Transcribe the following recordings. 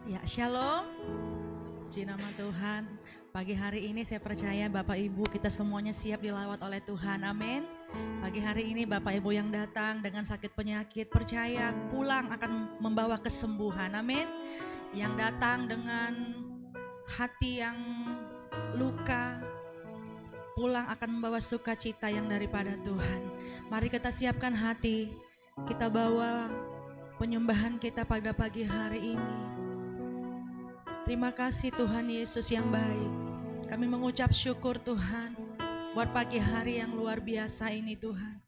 Ya, shalom. Puji nama Tuhan. Pagi hari ini saya percaya Bapak Ibu kita semuanya siap dilawat oleh Tuhan. Amin. Pagi hari ini Bapak Ibu yang datang dengan sakit penyakit, percaya pulang akan membawa kesembuhan. Amin. Yang datang dengan hati yang luka, pulang akan membawa sukacita yang daripada Tuhan. Mari kita siapkan hati, kita bawa penyembahan kita pada pagi hari ini. Terima kasih Tuhan Yesus yang baik. Kami mengucap syukur Tuhan buat pagi hari yang luar biasa ini Tuhan.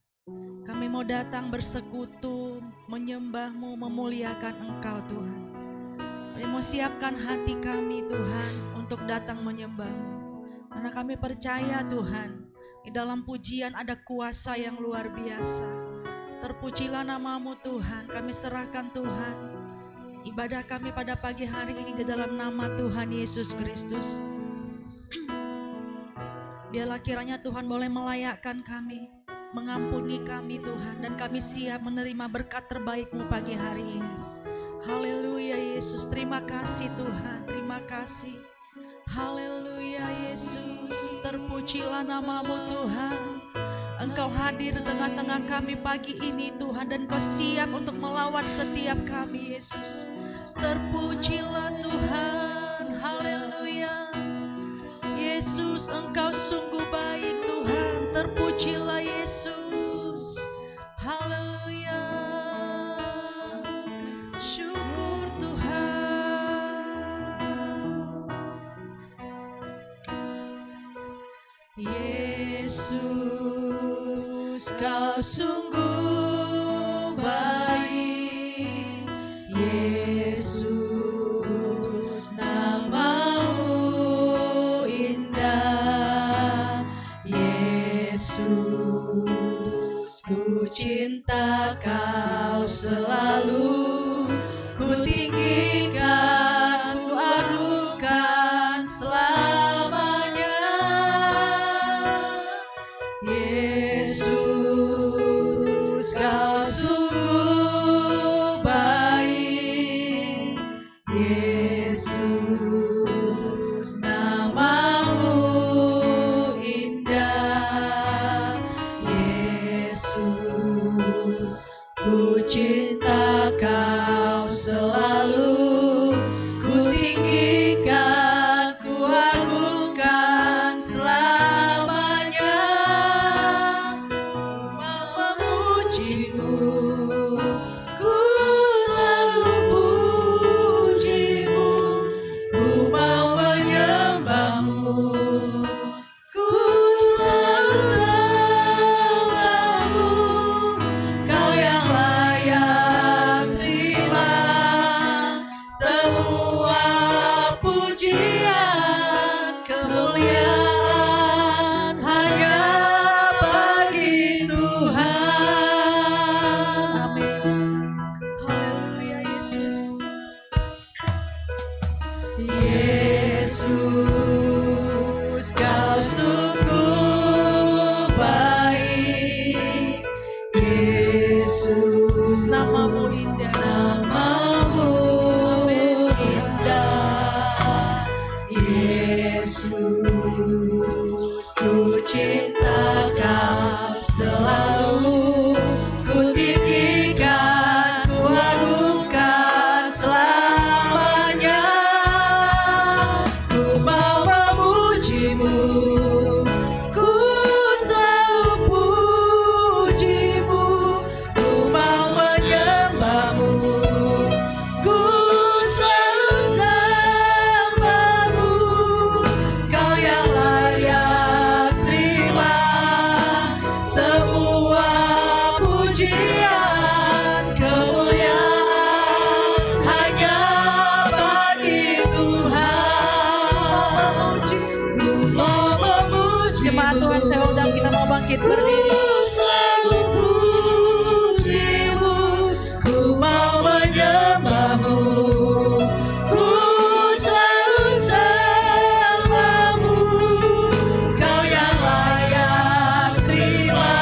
Kami mau datang bersekutu, menyembah-Mu, memuliakan Engkau Tuhan. Kami mau siapkan hati kami Tuhan untuk datang menyembah-Mu. Karena kami percaya Tuhan, di dalam pujian ada kuasa yang luar biasa. Terpujilah nama-Mu Tuhan, kami serahkan Tuhan ibadah kami pada pagi hari ini di dalam nama Tuhan Yesus Kristus. Biarlah kiranya Tuhan boleh melayakkan kami, mengampuni kami Tuhan, dan kami siap menerima berkat terbaik-Mu pagi hari ini. Haleluya Yesus, terima kasih Tuhan, terima kasih. Haleluya Yesus, terpujilah nama-Mu Tuhan. Engkau hadir di tengah-tengah kami pagi ini Tuhan, dan Kau siap untuk melawat setiap kami Yesus. Terpujilah Tuhan, haleluya. Yesus, Engkau sungguh baik Tuhan, terpujilah Yesus. Haleluya. Syukur Tuhan. Yesus, Kau sungguh baik. Yesus, nama-Mu indah. Yesus, ku cinta Kau selalu. Ku tinggikan, ku agungkan selamanya. Yesus, Kau sungguh baik. Yesus, nama-Mu indah. Yesus, ku cinta Kau selalu. Ku tinggikan, ku agungkan selamanya. Memuji-Mu, ku selalu puji-Mu. Ku mau menyembah-Mu, ku selalu sembah-Mu. Kau yang layak terima semua pujian, kemuliaan hanya bagi Tuhan. Amin. Haleluya Yesus. Yesus, Kau sungguh baik. Yesus, nama-Mu indah. Nama-Mu indah. Yesus, ku cinta Kau selalu. Ku tinggikan, ku agungkan selamanya. Ku mau memuji-Mu, ku selalu puji-Mu. Ku mau menyembah-Mu, ku selalu sembah-Mu. Kau yang layak terima semua pujian, kemuliaan hanya bagi Tuhan. Memuji-Mu. Jemaat Tuhan, saya undang kita mau bangkit berdiri. Ku selalu puji-Mu, ku mau menyembah-Mu. Ku selalu sembah-Mu. Kau yang layak terima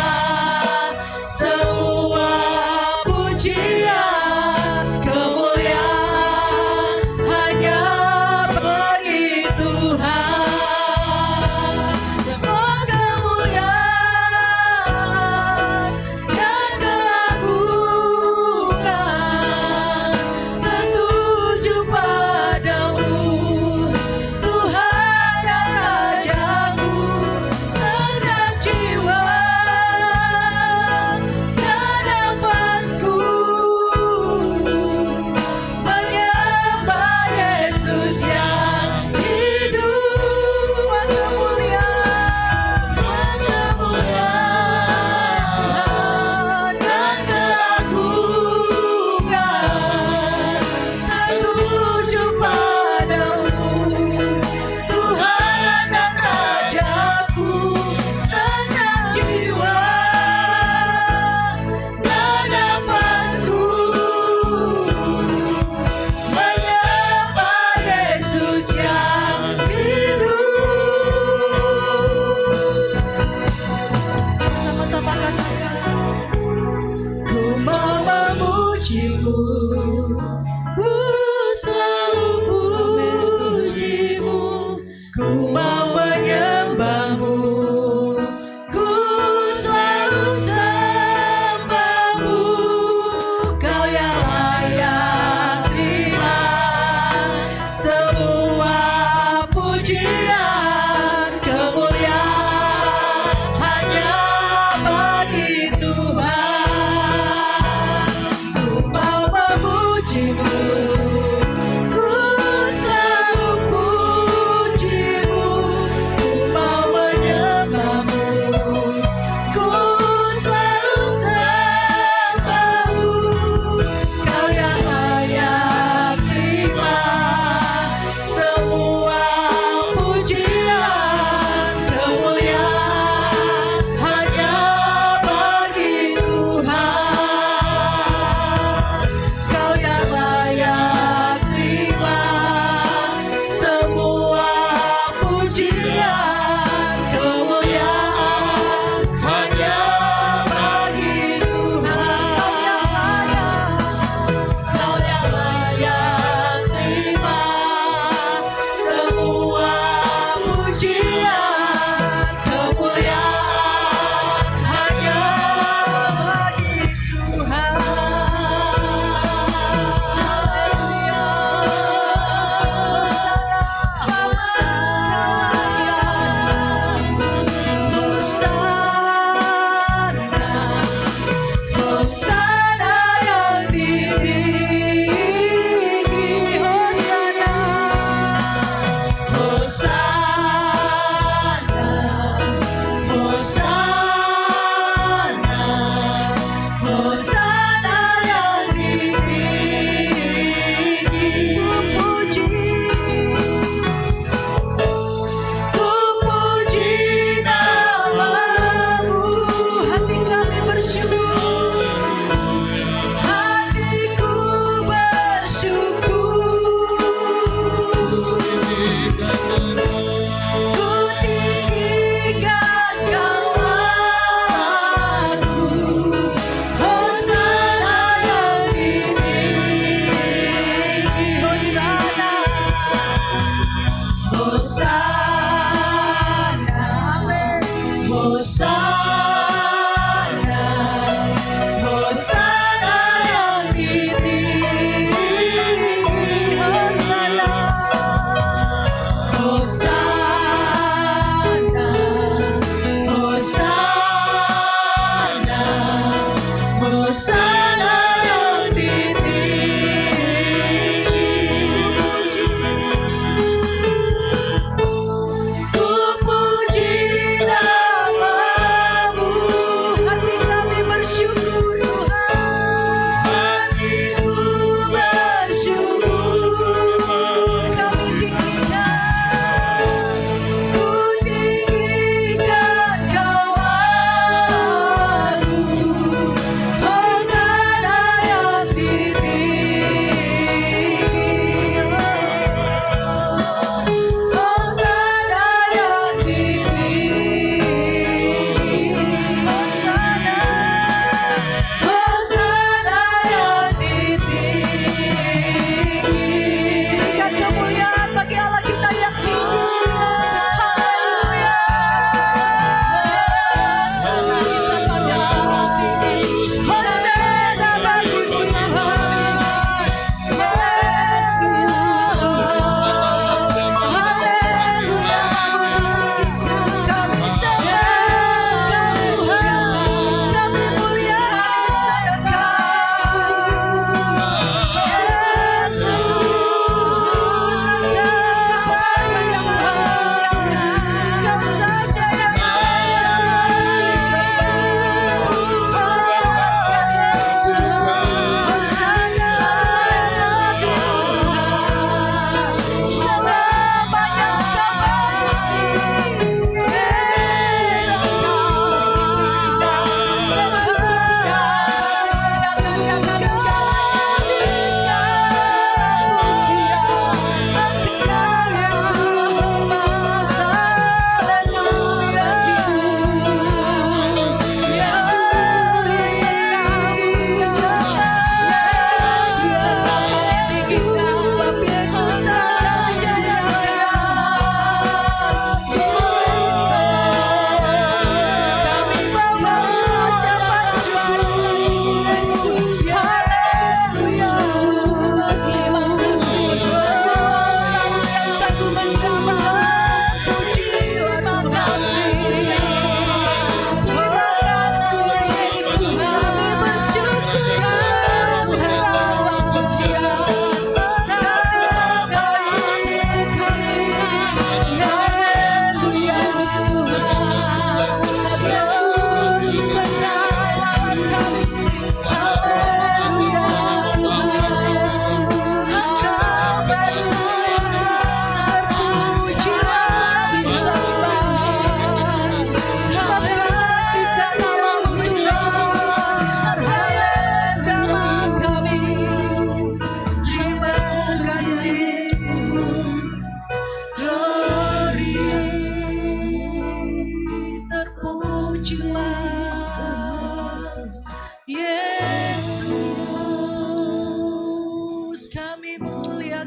semua pujian, kemuliaan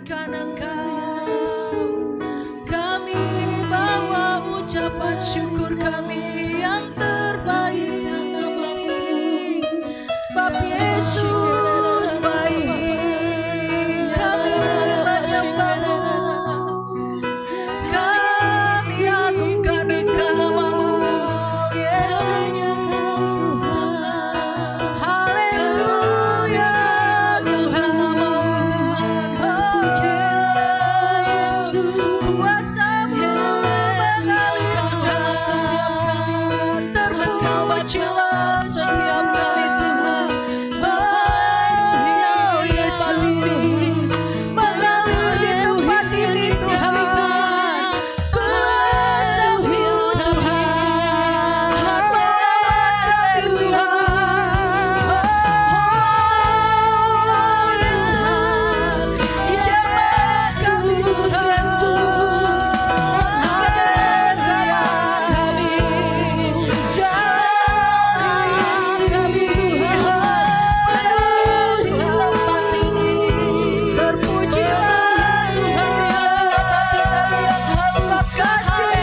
memuliakan Engkau. Kami bawa ucapan syukur kami yang terbaik, sebab Yesus baik. Kami menyembah-Mu, kami agungkan Engkau, Yesus. Haleluya Tuhan, kuasa-Mu mengalir Tuhan, terpujilah setiap kami Tuhan. Oh Yesus, mengalir di tempat ini Tuhan, kuasa-Mu Tuhan, menyelamatkan Tuhan. Oh Yesus, jemaat kami Tuhan, angkat jemaat kami, jalan kami Tuhan, terpujilah Tuhan, sebab kasih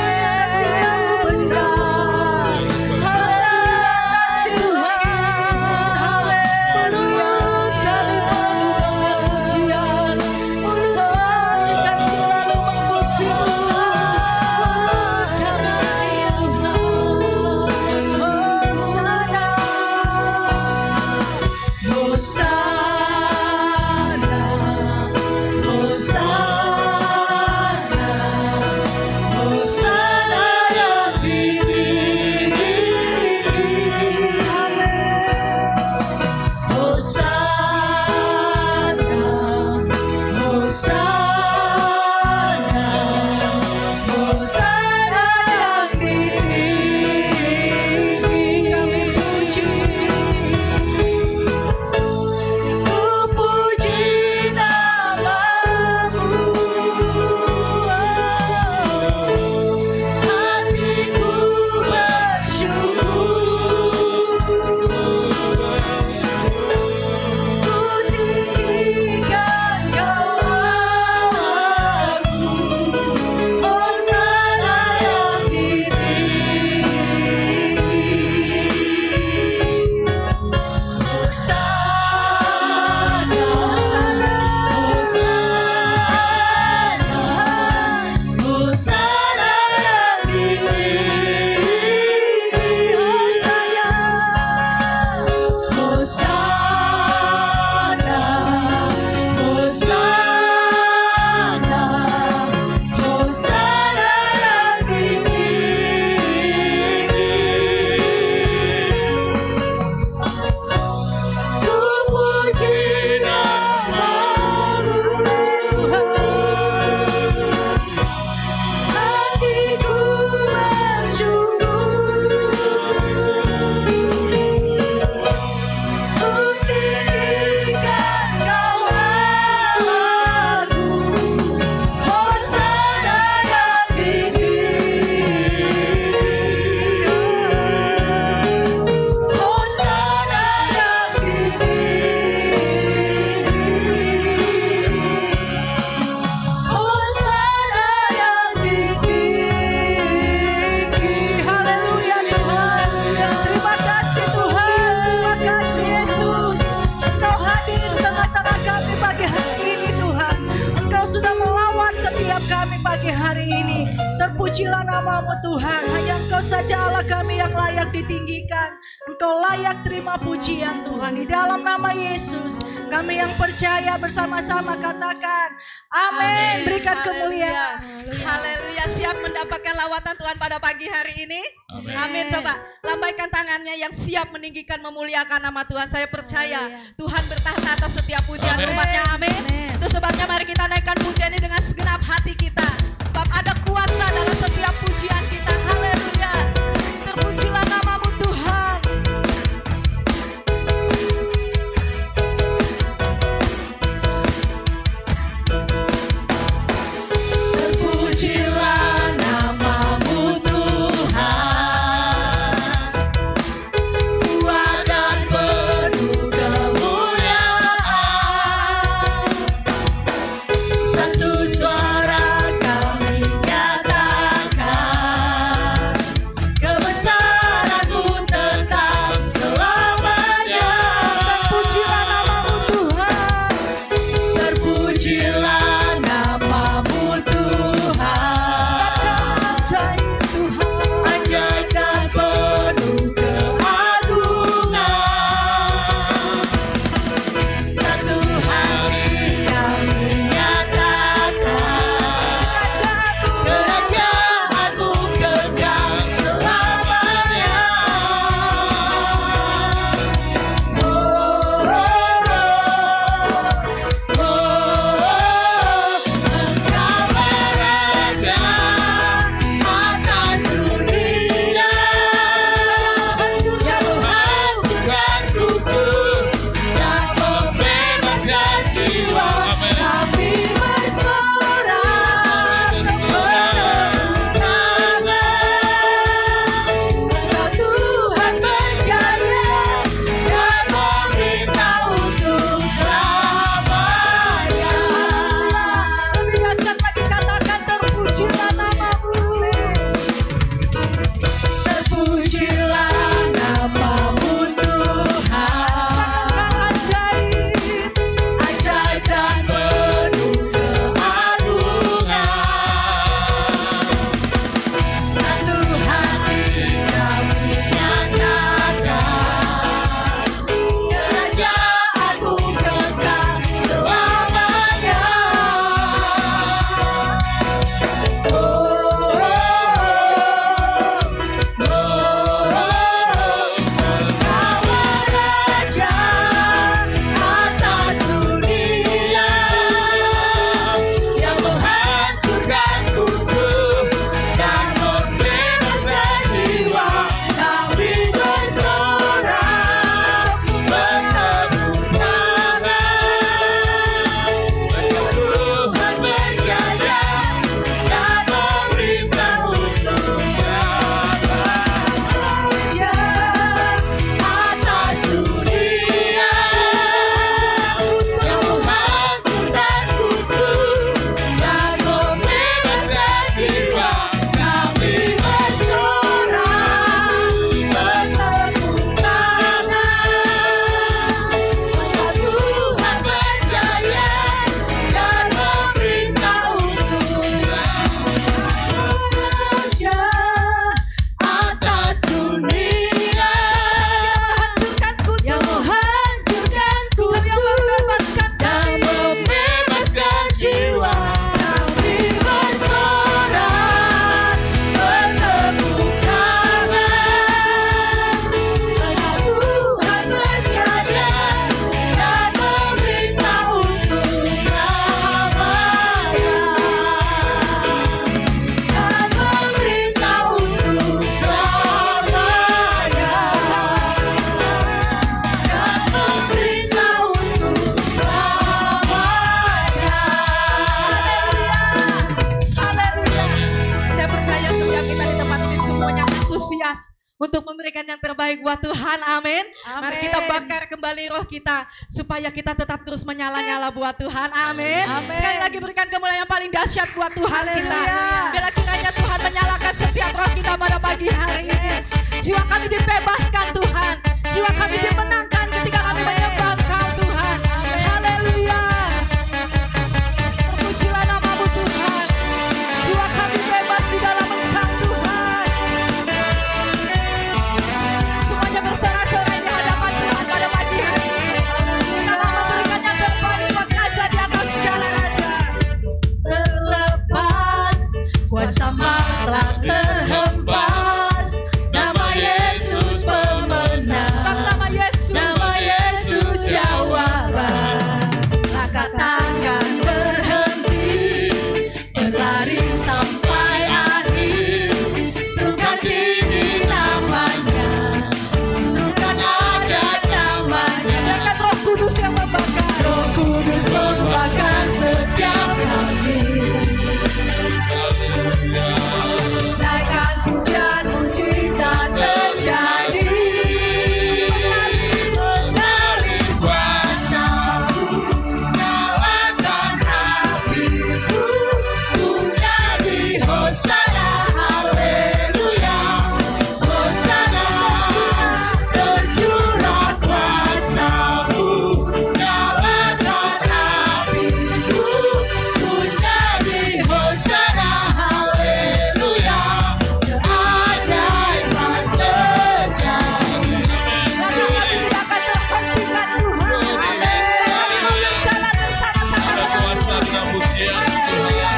yang besar. Haleluya Tuhan, haleluya, kami menyembah pujian, mulut kami kan selalu memuji Tuhan, karena Hosana, Hosana, Hosana yang tinggi. Hosana, Hosana, Hosana yang tinggi. Kami puji, puji nama-Mu. Hatiku bersyukur, ku tinggikan Kau aku. Hosana yang tinggi. Hosana, Hosana, Hosana, Hosana yang tinggi. Hosana, Hosana, Hosana, Hosana yang tinggi. Ku puji nama-Mu Tuhan, hatiku bersyukur, ku tinggikan Kau aku. Hosana yang tinggi, Hosana yang tinggi, Hosana yang tinggi. Haleluya Tuhan, terima kasih Tuhan, terima kasih Yesus. Engkau hadir di tengah-tengah kami pagi hari ini Tuhan. Engkau sudah melawat setiap kami pagi hari ini. Terpujilah nama-Mu Tuhan, hanya Engkau saja Allah kami yang layak ditinggikan. Engkau layak terima pujian Tuhan. Di dalam nama Yesus kami yang percaya bersama-sama katakan amin. Berikan kemuliaan. Haleluya, siap mendapatkan lawatan Tuhan pada pagi hari ini? Amin. Coba lambaikan tangannya yang siap meninggikan memuliakan nama Tuhan. Saya percaya Tuhan bertahan atas setiap pujian umatnya. Amin. Itu sebabnya mari kita naikkan pujian ini dengan segenap hati kita. Sebab ada kuasa dalam setiap pujian kita. Haleluya. Terpujilah nama-Mu Tuhan. Terpujilah nama-Mu Tuhan, kuat dan penuh kemuliaan. untuk memberikan yang terbaik buat Tuhan. Amin. Mari kita bakar kembali roh kita supaya kita tetap terus menyala-nyala buat Tuhan. Amin. Sekali lagi berikan kemuliaan yang paling dahsyat buat Tuhan kita. Bila kiranya Tuhan menyalakan setiap roh kita pada pagi hari ini. Jiwa kami dibebaskan Tuhan. Jiwa kami dimenangkan ketika kami menyembah Engkau Tuhan. Haleluya. Terpujilah namamu Tuhan. Jiwa kami bebas di dalam Engkau Tuhan. Semuanya bersorak-sorai di hadapan Tuhan pada pagi hari ini. Kita mau memberikan yang terbaik buat raja di atas segala raja. Terlepas kuasa telah terhempas, nama Yesus pemenang. Sebab nama Yesus jawaban. Langkah tangan berhenti, berlari sampai akhir. Serukan tinggi namanya, serukan aja namanya. Biarkan Roh Kudus yang membakar, Roh Kudus membakar setiap hati. Naikkan pujian, mujizat terjadi. Mengalir kuasa-Mu, nyalakan api-Mu. Punyai Hosana, haleluya. Hosana, tercurah kuasa-Mu, nyalakan api-Mu. Punyai Hosana, haleluya. Keajaiban terjadi. Karena kami tidak akan terhentikan Tuhan. Jalan bersama-sama dengan kuasa dan pujian Tuhan.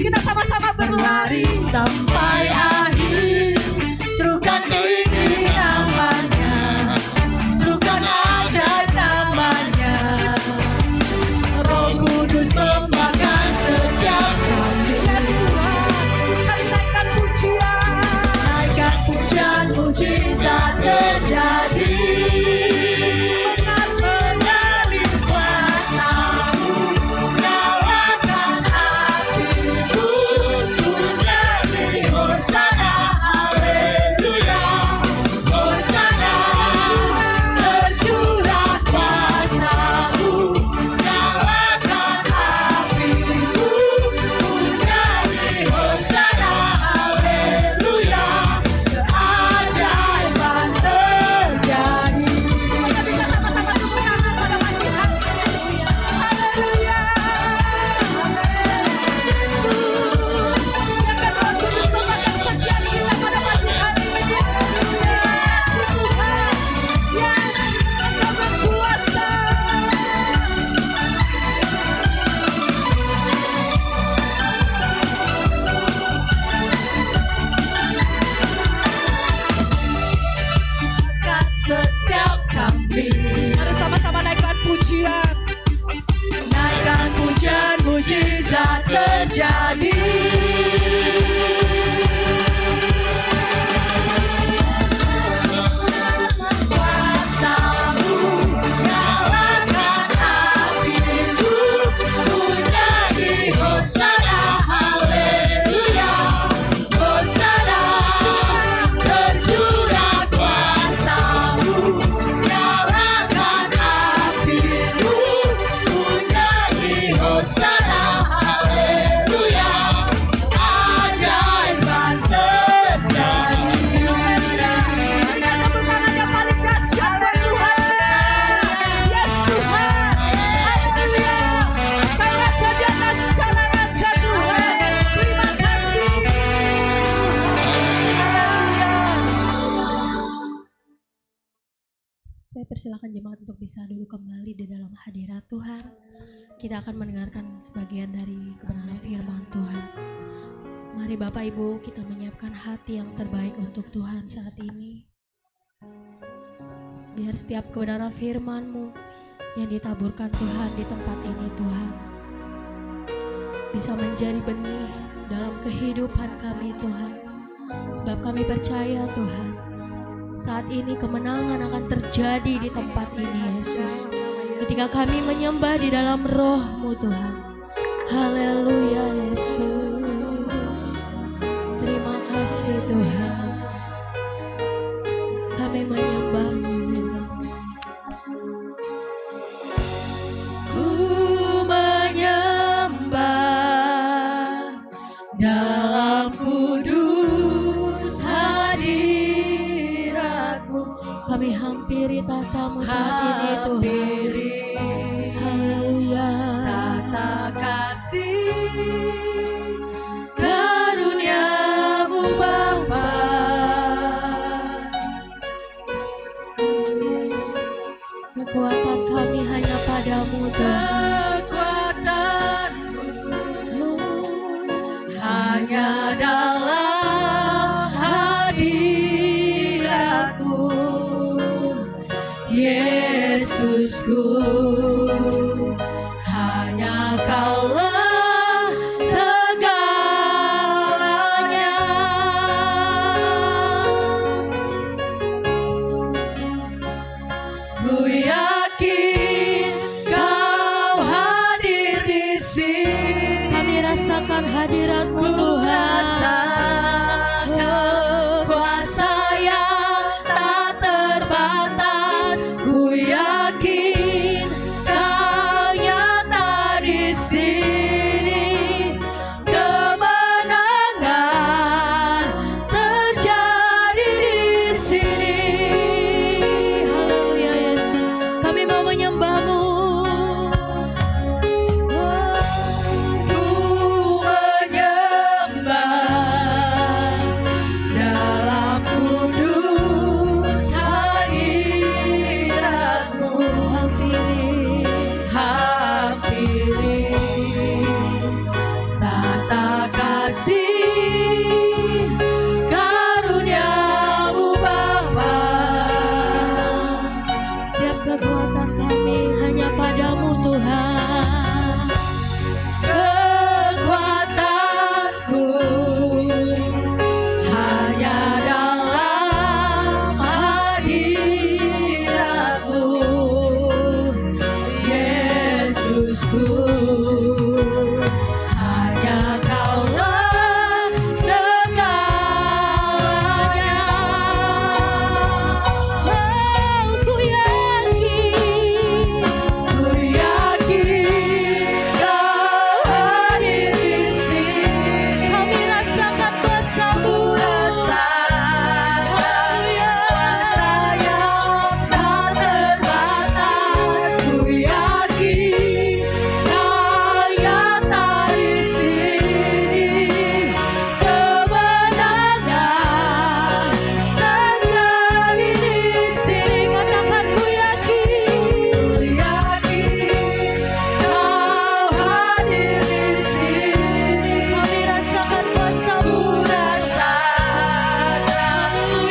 kita sama-sama berlari sampai akhir. Serukan tinggi namanya, serukan ajaib namanya. Roh Kudus membakar setiap hati. Ya Tuhan, kami naikkan pujian, naikkan pujian, mujizat terjadi. Mengalir kuasa-Mu, nyalakan api-Mu. Punyai Hosana, haleluya. Hosana, tercurah kuasa-Mu, nyalakan api-Mu. Punyai Hosana, haleluya. Keajaiban terjadi. Semuanya bisa sama-sama tepuk tangan pada pagi hari ini. Haleluya. Biarkan Roh Kudus membakar setiap kita pada pagi hari ini. Tuhan, ya Engkau berkuasa. Setiap kami, mari sama-sama naikkan pujian, naikkan pujian, mujizat terjadi. Kuasa-Mu, nyalakan api-Mu. Punyai Hosana, haleluya. Hosana, tercurah kuasa-Mu, nyalakan api-Mu. Punyai Hosana, haleluya. Keajaiban terjadi. Berikan tepuk tangan yang paling dahsyat buat Tuhan. Yes Tuhan, haleluya. Kau raja di atas segala raja Tuhan. Terima kasih. Haleluya. Saya persilakan jemaat untuk bisa duduk kembali di dalam hadirat Tuhan. Kita akan mendengarkan sebagian dari kebenaran firman Tuhan. Mari Bapak Ibu kita menyiapkan hati yang terbaik untuk Tuhan saat ini. Biar setiap kebenaran firman-Mu yang ditaburkan Tuhan di tempat ini Tuhan bisa menjadi benih dalam kehidupan kami Tuhan. Sebab kami percaya Tuhan, saat ini kemenangan akan terjadi di tempat ini Yesus. Ketika kami menyembah di dalam roh-Mu Tuhan, Haleluya Yesus. Terima kasih Tuhan. Kami menyembah-Mu. Ku menyembah dalam kudus hadirat-Mu. Kami hampiri tata-Mu saat ini Tuhan. Haleluya. Tata kasih Karunia-Mu Bapa. Kekuatan kami hanya padamu Tuhan. kekuatanku hanya dalam hadirat-Mu, Yesusku. Hanya Kaulah segalanya. Ku yakin Kau hadir di sini. Kami rasakan hadirat-Mu Tuhan. Rasakan kuasa yang tak terbatas. Ku yakin Kau nyata di sini. Kemenangan terjadi di sini. Haleluya Yesus. Kami mau menyembah-Mu. Ku menyembah dalam kudus hadirat-Mu. Hampiri. Hampiri tata kasih karunia-Mu Bapa. Setiap kekuatan kami hanya padamu Tuhan. Kekuatanku hanya dalam hadirat-Mu, Yesusku. Hanya Kaulah segalanya. Oh, ku yakin Kau hadir di sini. Kami rasakan kuasa-Mu. Rasakan kuasa yang tak terbatas. Ku yakin Kau nyata di sini. Kemenangan terjadi di sini. Katakan ku yakin Kau hadir di sini. Kami rasakan kuasa-Mu. Rasakan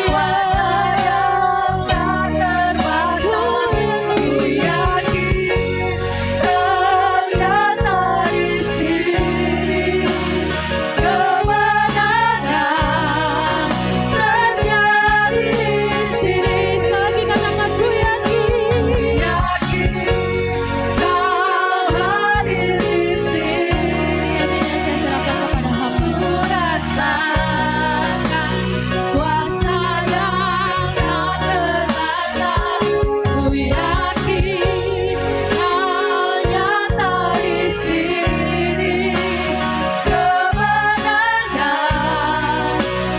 kuasa yang tak terbatas. Ku yakin Kau nyata di sini. Kemenangan terjadi di sini. Sekali lagi katakan ku yakin. Kau hadir di sini. Selanjutnya saya serahkan kepada hamba-Mu. Rasakan kuasa yang tak terbatas. Ku yakin Kau nyata di sini. Kemenangan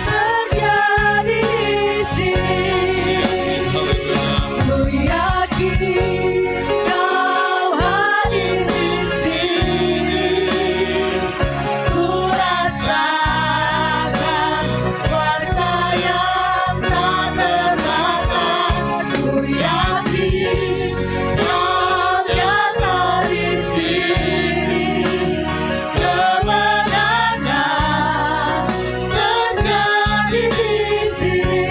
terjadi di sini. Ku yakin Kau hadir di sini. Ku rasakan kuasa yang tak terbatas. Ku yakin Kau nyata di sini. Kemenangan terjadi di sini.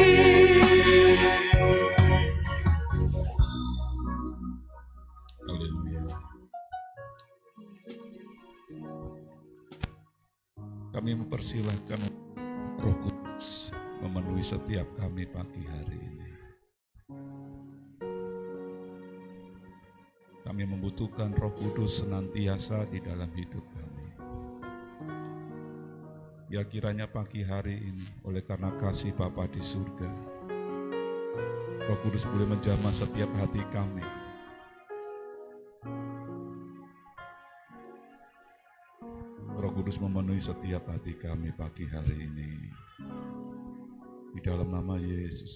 Haleluya. Kami mempersilahkan Roh Kudus memenuhi setiap kami pagi hari ini. Kami membutuhkan Roh Kudus senantiasa di dalam hidup kami. Ya kiranya pagi hari ini oleh karena kasih Bapa di surga, Roh Kudus boleh menjamah setiap hati kami. Roh Kudus memenuhi setiap hati kami pagi hari ini. Di dalam nama Yesus.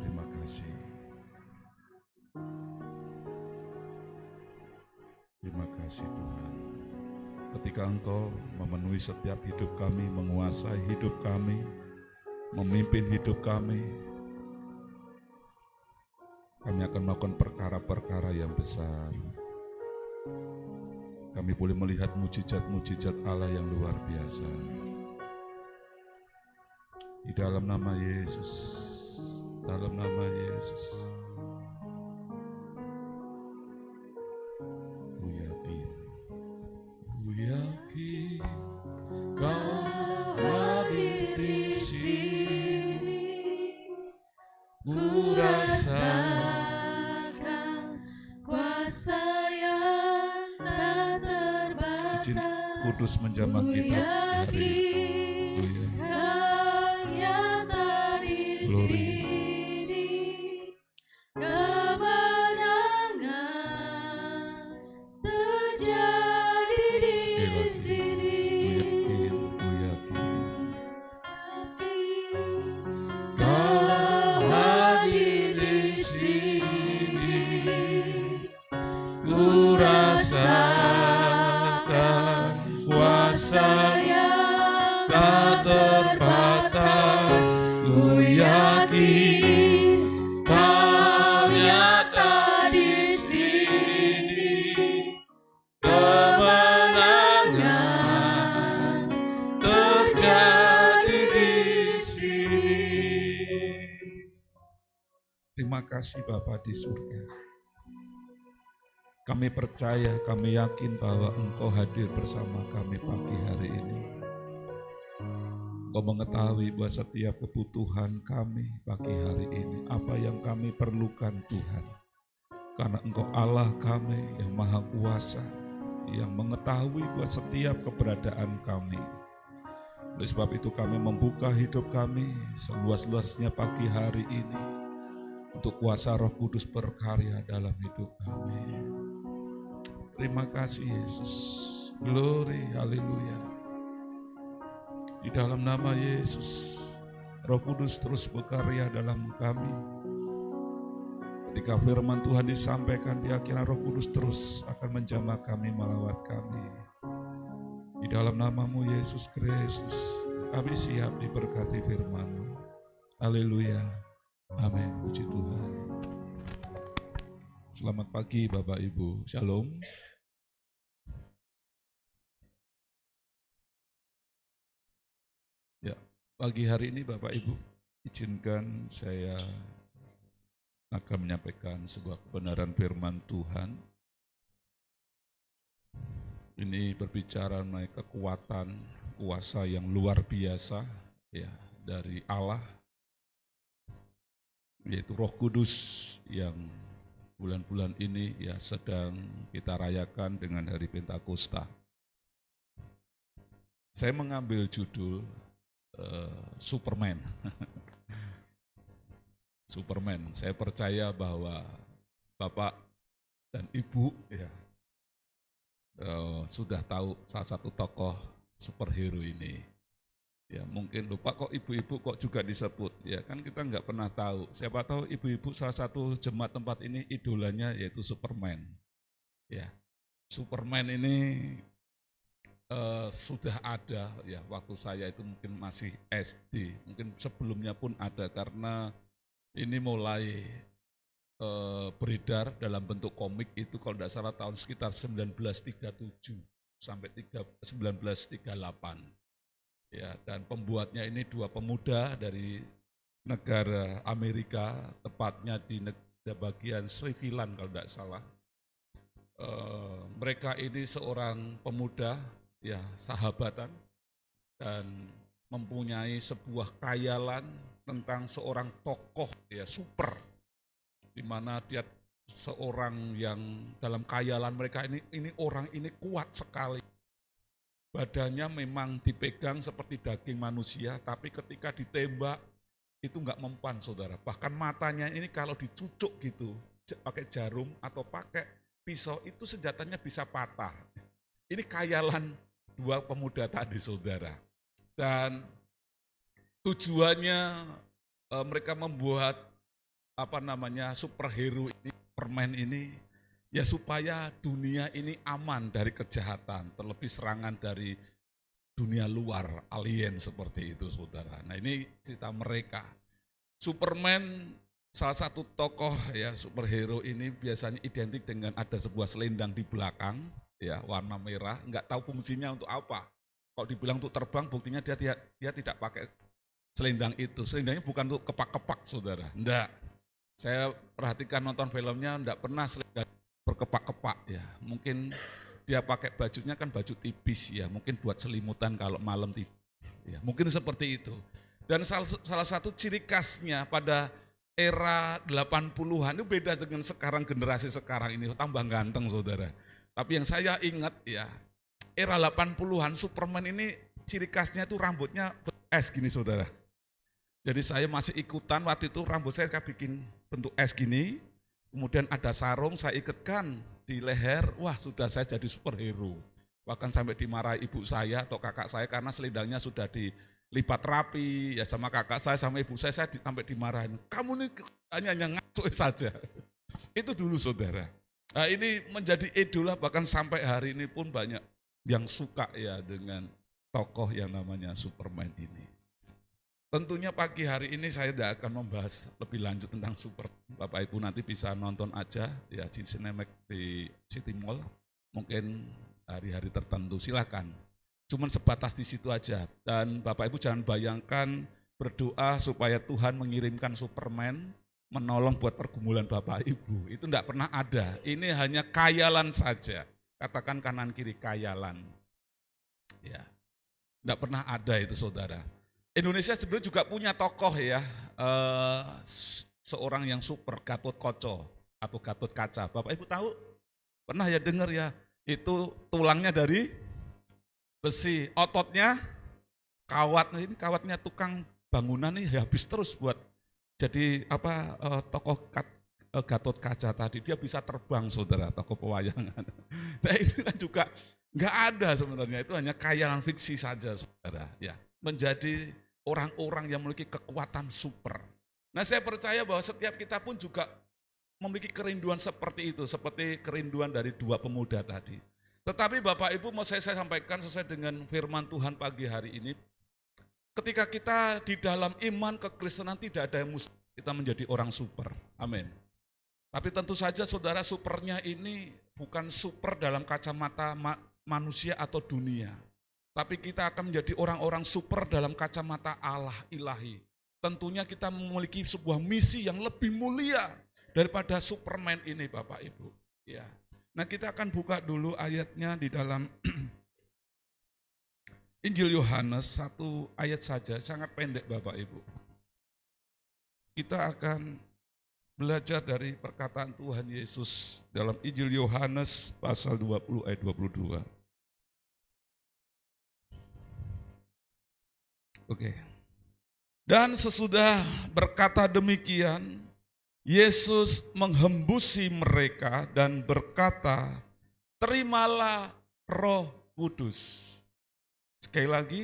Terima kasih. Terima kasih Tuhan. Ketika Engkau memenuhi setiap hidup kami, menguasai hidup kami, memimpin hidup kami akan melakukan perkara-perkara yang besar. Kami boleh melihat mujizat-mujizat Allah yang luar biasa. Di dalam nama Yesus, dalam nama Yesus. Ku yakin Kau hadir di sini. Ku rasakan kuasa yang tak terbatas. Izin Kudus menjamah kita hari ini. Kau nyata di sini. Kemenangan terjadi di sini. Ku yakin. Kau hadir di sini. Ku rasakan kuasa yang tak terbatas. Ku yakin Kau nyata di sini. Kemenangan terjadi di sini. Terima kasih Bapa di surga. Kami percaya, kami yakin bahwa Engkau hadir bersama kami pagi hari ini. Engkau mengetahui bahwa setiap kebutuhan kami pagi hari ini, apa yang kami perlukan Tuhan. Karena Engkau Allah kami yang maha kuasa, yang mengetahui bahwa setiap keberadaan kami. Oleh sebab itu kami membuka hidup kami seluas-luasnya pagi hari ini, untuk kuasa Roh Kudus berkarya dalam hidup kami. Terima kasih Yesus. Glory, haleluya. Di dalam nama Yesus, Roh Kudus terus berkarya dalam kami. Ketika firman Tuhan disampaikan, keyakinan Roh Kudus terus akan menjamah kami, melawat kami. Di dalam namamu Yesus Kristus, kami siap diberkati firman-Mu. Haleluya. Amin. Puji Tuhan. Selamat pagi Bapak Ibu. Shalom. Ya, pagi hari ini Bapak Ibu, izinkan saya akan menyampaikan sebuah kebenaran firman Tuhan. Ini berbicara mengenai kekuatan, kuasa yang luar biasa ya dari Allah, yaitu Roh Kudus yang bulan-bulan ini ya sedang kita rayakan dengan Hari Pentakosta. Saya mengambil judul Superman. Superman. Saya percaya bahwa Bapak dan Ibu ya sudah tahu salah satu tokoh superhero ini. Ya mungkin lupa kok ibu-ibu kok juga disebut. Ya kan kita nggak pernah tahu. Siapa tahu ibu-ibu salah satu jemaat tempat ini idolanya yaitu Superman. Ya, Superman ini sudah ada ya waktu saya itu mungkin masih SD. Mungkin sebelumnya pun ada karena ini mulai beredar dalam bentuk komik itu kalau tidak salah tahun sekitar 1937 sampai 1938. Ya, dan pembuatnya ini dua pemuda dari negara Amerika, tepatnya di bagian Srivillan kalau tidak salah. Mereka ini seorang pemuda, ya sahabatan, dan mempunyai sebuah khayalan tentang seorang tokoh ya super, di mana dia seorang yang dalam khayalan mereka ini orang ini kuat sekali. Badannya memang dipegang seperti daging manusia, tapi ketika ditembak itu enggak mempan saudara. Bahkan matanya ini kalau dicucuk gitu, pakai jarum atau pakai pisau itu senjatanya bisa patah. Ini khayalan dua pemuda tadi saudara. Dan tujuannya mereka membuat superhero ini, Superman ini, ya supaya dunia ini aman dari kejahatan, terlebih serangan dari dunia luar, alien seperti itu saudara. Nah ini cerita mereka. Superman salah satu tokoh ya superhero ini biasanya identik dengan ada sebuah selendang di belakang, ya warna merah, nggak tahu fungsinya untuk apa. Kalau dibilang untuk terbang, buktinya dia tidak pakai selendang itu. Selendangnya bukan untuk kepak-kepak saudara, enggak. Saya perhatikan nonton filmnya, enggak pernah selendang berkepak-kepak ya. Mungkin dia pakai bajunya kan baju tipis ya, mungkin buat selimutan kalau malam tidur. Ya, mungkin seperti itu. Dan salah satu ciri khasnya pada era 80-an itu beda dengan sekarang, generasi sekarang ini tambah ganteng saudara. Tapi yang saya ingat ya, era 80-an Superman ini ciri khasnya itu rambutnya es gini saudara. Jadi saya masih ikutan waktu itu rambut saya bikin bentuk es gini. Kemudian ada sarung saya ikatkan di leher, wah sudah saya jadi superhero. Bahkan sampai dimarahi ibu saya atau kakak saya karena selendangnya sudah dilipat rapi ya sama kakak saya sama ibu saya sampai dimarahin. Kamu ini hanya ngaco saja. Itu dulu saudara. Nah, ini menjadi idola bahkan sampai hari ini pun banyak yang suka ya dengan tokoh yang namanya Superman ini. Tentunya pagi hari ini saya tidak akan membahas lebih lanjut tentang Superman. Bapak Ibu nanti bisa nonton aja ya di Cinemark di City Mall. Mungkin hari-hari tertentu silakan. Cuman sebatas di situ aja. Dan Bapak Ibu jangan bayangkan berdoa supaya Tuhan mengirimkan Superman menolong buat pergumulan Bapak Ibu. Itu tidak pernah ada. Ini hanya khayalan saja. Katakan kanan kiri khayalan. Ya. Tidak pernah ada itu saudara. Indonesia sebenarnya juga punya tokoh ya, seorang yang super, Gatot Kaca atau Gatot Kaca. Bapak Ibu tahu? Pernah ya dengar ya, itu tulangnya dari besi, ototnya kawat. Nah, ini kawatnya tukang bangunan nih habis terus buat jadi tokoh Gatot Kaca tadi. Dia bisa terbang saudara, tokoh pewayangan. Nah itu kan juga nggak ada sebenarnya, itu hanya khayalan fiksi saja saudara. Ya, menjadi orang-orang yang memiliki kekuatan super. Nah saya percaya bahwa setiap kita pun juga memiliki kerinduan seperti itu, seperti kerinduan dari dua pemuda tadi. Tetapi Bapak Ibu mau saya sampaikan sesuai dengan firman Tuhan pagi hari ini, ketika kita di dalam iman kekristenan tidak ada yang mesti kita menjadi orang super, amin. Tapi tentu saja saudara supernya ini bukan super dalam kacamata manusia atau dunia. Tapi kita akan menjadi orang-orang super dalam kacamata Allah ilahi. Tentunya kita memiliki sebuah misi yang lebih mulia daripada Superman ini Bapak Ibu. Ya. Nah kita akan buka dulu ayatnya di dalam Injil Yohanes, satu ayat saja, sangat pendek Bapak Ibu. Kita akan belajar dari perkataan Tuhan Yesus dalam Injil Yohanes pasal 20 ayat 22. Oke. Dan sesudah berkata demikian, Yesus menghembusi mereka dan berkata, terimalah Roh Kudus. Sekali lagi,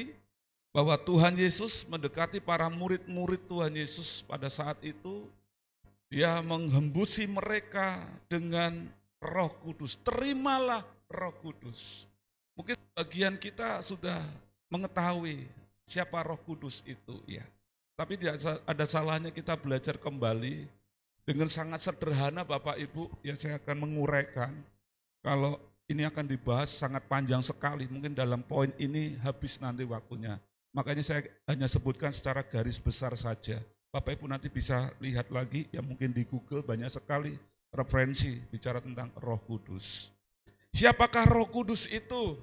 bahwa Tuhan Yesus mendekati para murid-murid Tuhan Yesus pada saat itu, dia menghembusi mereka dengan Roh Kudus. Terimalah Roh Kudus. Mungkin bagian kita sudah mengetahui siapa Roh Kudus itu ya. Tapi tidak ada salahnya kita belajar kembali dengan sangat sederhana Bapak Ibu. Ya saya akan menguraikan. Kalau ini akan dibahas sangat panjang sekali. Mungkin dalam poin ini habis nanti waktunya. Makanya saya hanya sebutkan secara garis besar saja. Bapak Ibu nanti bisa lihat lagi. Ya mungkin di Google banyak sekali referensi bicara tentang Roh Kudus. Siapakah Roh Kudus itu?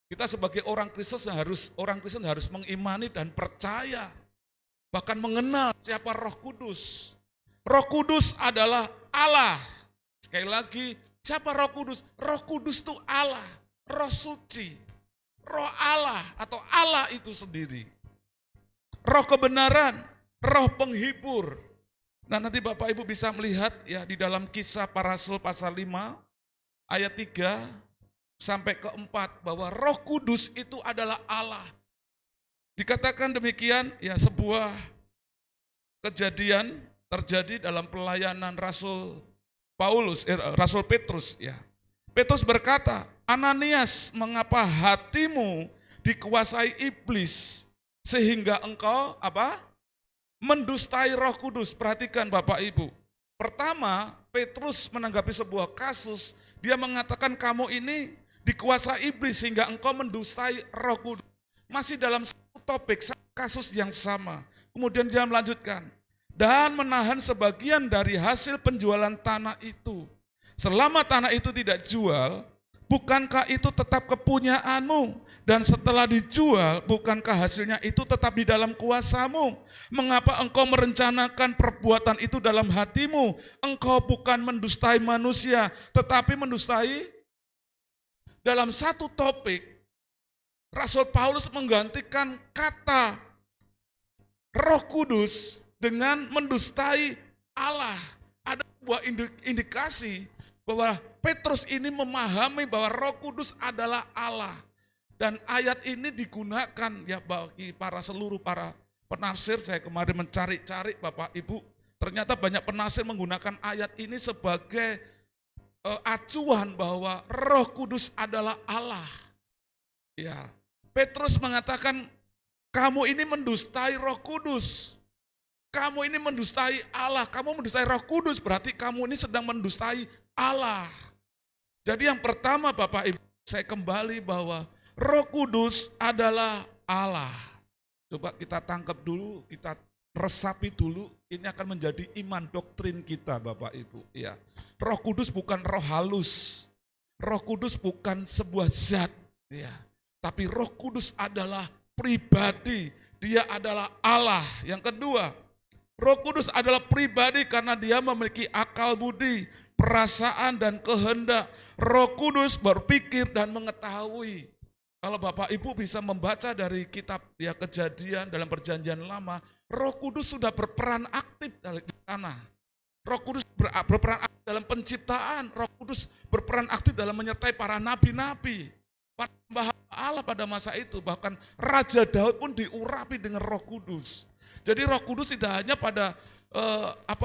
Kita sebagai orang Kristen harus mengimani dan percaya, bahkan mengenal siapa Roh Kudus. Roh Kudus adalah Allah. Sekali lagi, siapa Roh Kudus? Roh Kudus itu Allah, Roh Suci, Roh Allah atau Allah itu sendiri. Roh kebenaran, Roh penghibur. Nah, nanti Bapak Ibu bisa melihat ya di dalam Kisah Para Rasul pasal 5 ayat 3 sampai ke 4 bahwa Roh Kudus itu adalah Allah. Dikatakan demikian ya, sebuah kejadian terjadi dalam pelayanan Rasul Petrus ya. Petrus berkata, "Ananias, mengapa hatimu dikuasai iblis sehingga engkau mendustai Roh Kudus?" Perhatikan Bapak Ibu. Pertama, Petrus menanggapi sebuah kasus, dia mengatakan kamu ini dikuasai iblis sehingga engkau mendustai Roh Kudus. Masih dalam satu topik, kasus yang sama. Kemudian dia melanjutkan, dan menahan sebagian dari hasil penjualan tanah itu. Selama tanah itu tidak jual, bukankah itu tetap kepunyaanmu? Dan setelah dijual, bukankah hasilnya itu tetap di dalam kuasamu? Mengapa engkau merencanakan perbuatan itu dalam hatimu? Engkau bukan mendustai manusia, tetapi mendustai. Dalam satu topik, Rasul Paulus menggantikan kata Roh Kudus dengan mendustai Allah. Ada sebuah indikasi bahwa Petrus ini memahami bahwa Roh Kudus adalah Allah. Dan ayat ini digunakan ya bagi seluruh para penafsir. Saya kemarin mencari-cari Bapak Ibu, ternyata banyak penafsir menggunakan ayat ini sebagai acuan bahwa Roh Kudus adalah Allah. Ya, Petrus mengatakan kamu ini mendustai Roh Kudus. Kamu ini mendustai Allah, kamu mendustai Roh Kudus, berarti kamu ini sedang mendustai Allah. Jadi yang pertama Bapak Ibu, saya kembali bahwa Roh Kudus adalah Allah. Coba kita tangkap dulu, kita resapi dulu, ini akan menjadi iman doktrin kita Bapak Ibu. Ya. Roh Kudus bukan roh halus, Roh Kudus bukan sebuah zat, ya. Tapi Roh Kudus adalah pribadi, dia adalah Allah. Yang kedua, Roh Kudus adalah pribadi karena dia memiliki akal budi, perasaan dan kehendak. Roh Kudus berpikir dan mengetahui. Kalau Bapak Ibu bisa membaca dari kitab ya Kejadian dalam Perjanjian Lama, Roh Kudus sudah berperan aktif di tanah. Roh Kudus berperan aktif dalam penciptaan. Roh Kudus berperan aktif dalam menyertai para nabi-nabi, para hamba Allah pada masa itu. Bahkan Raja Daud pun diurapi dengan Roh Kudus. Jadi Roh Kudus tidak hanya pada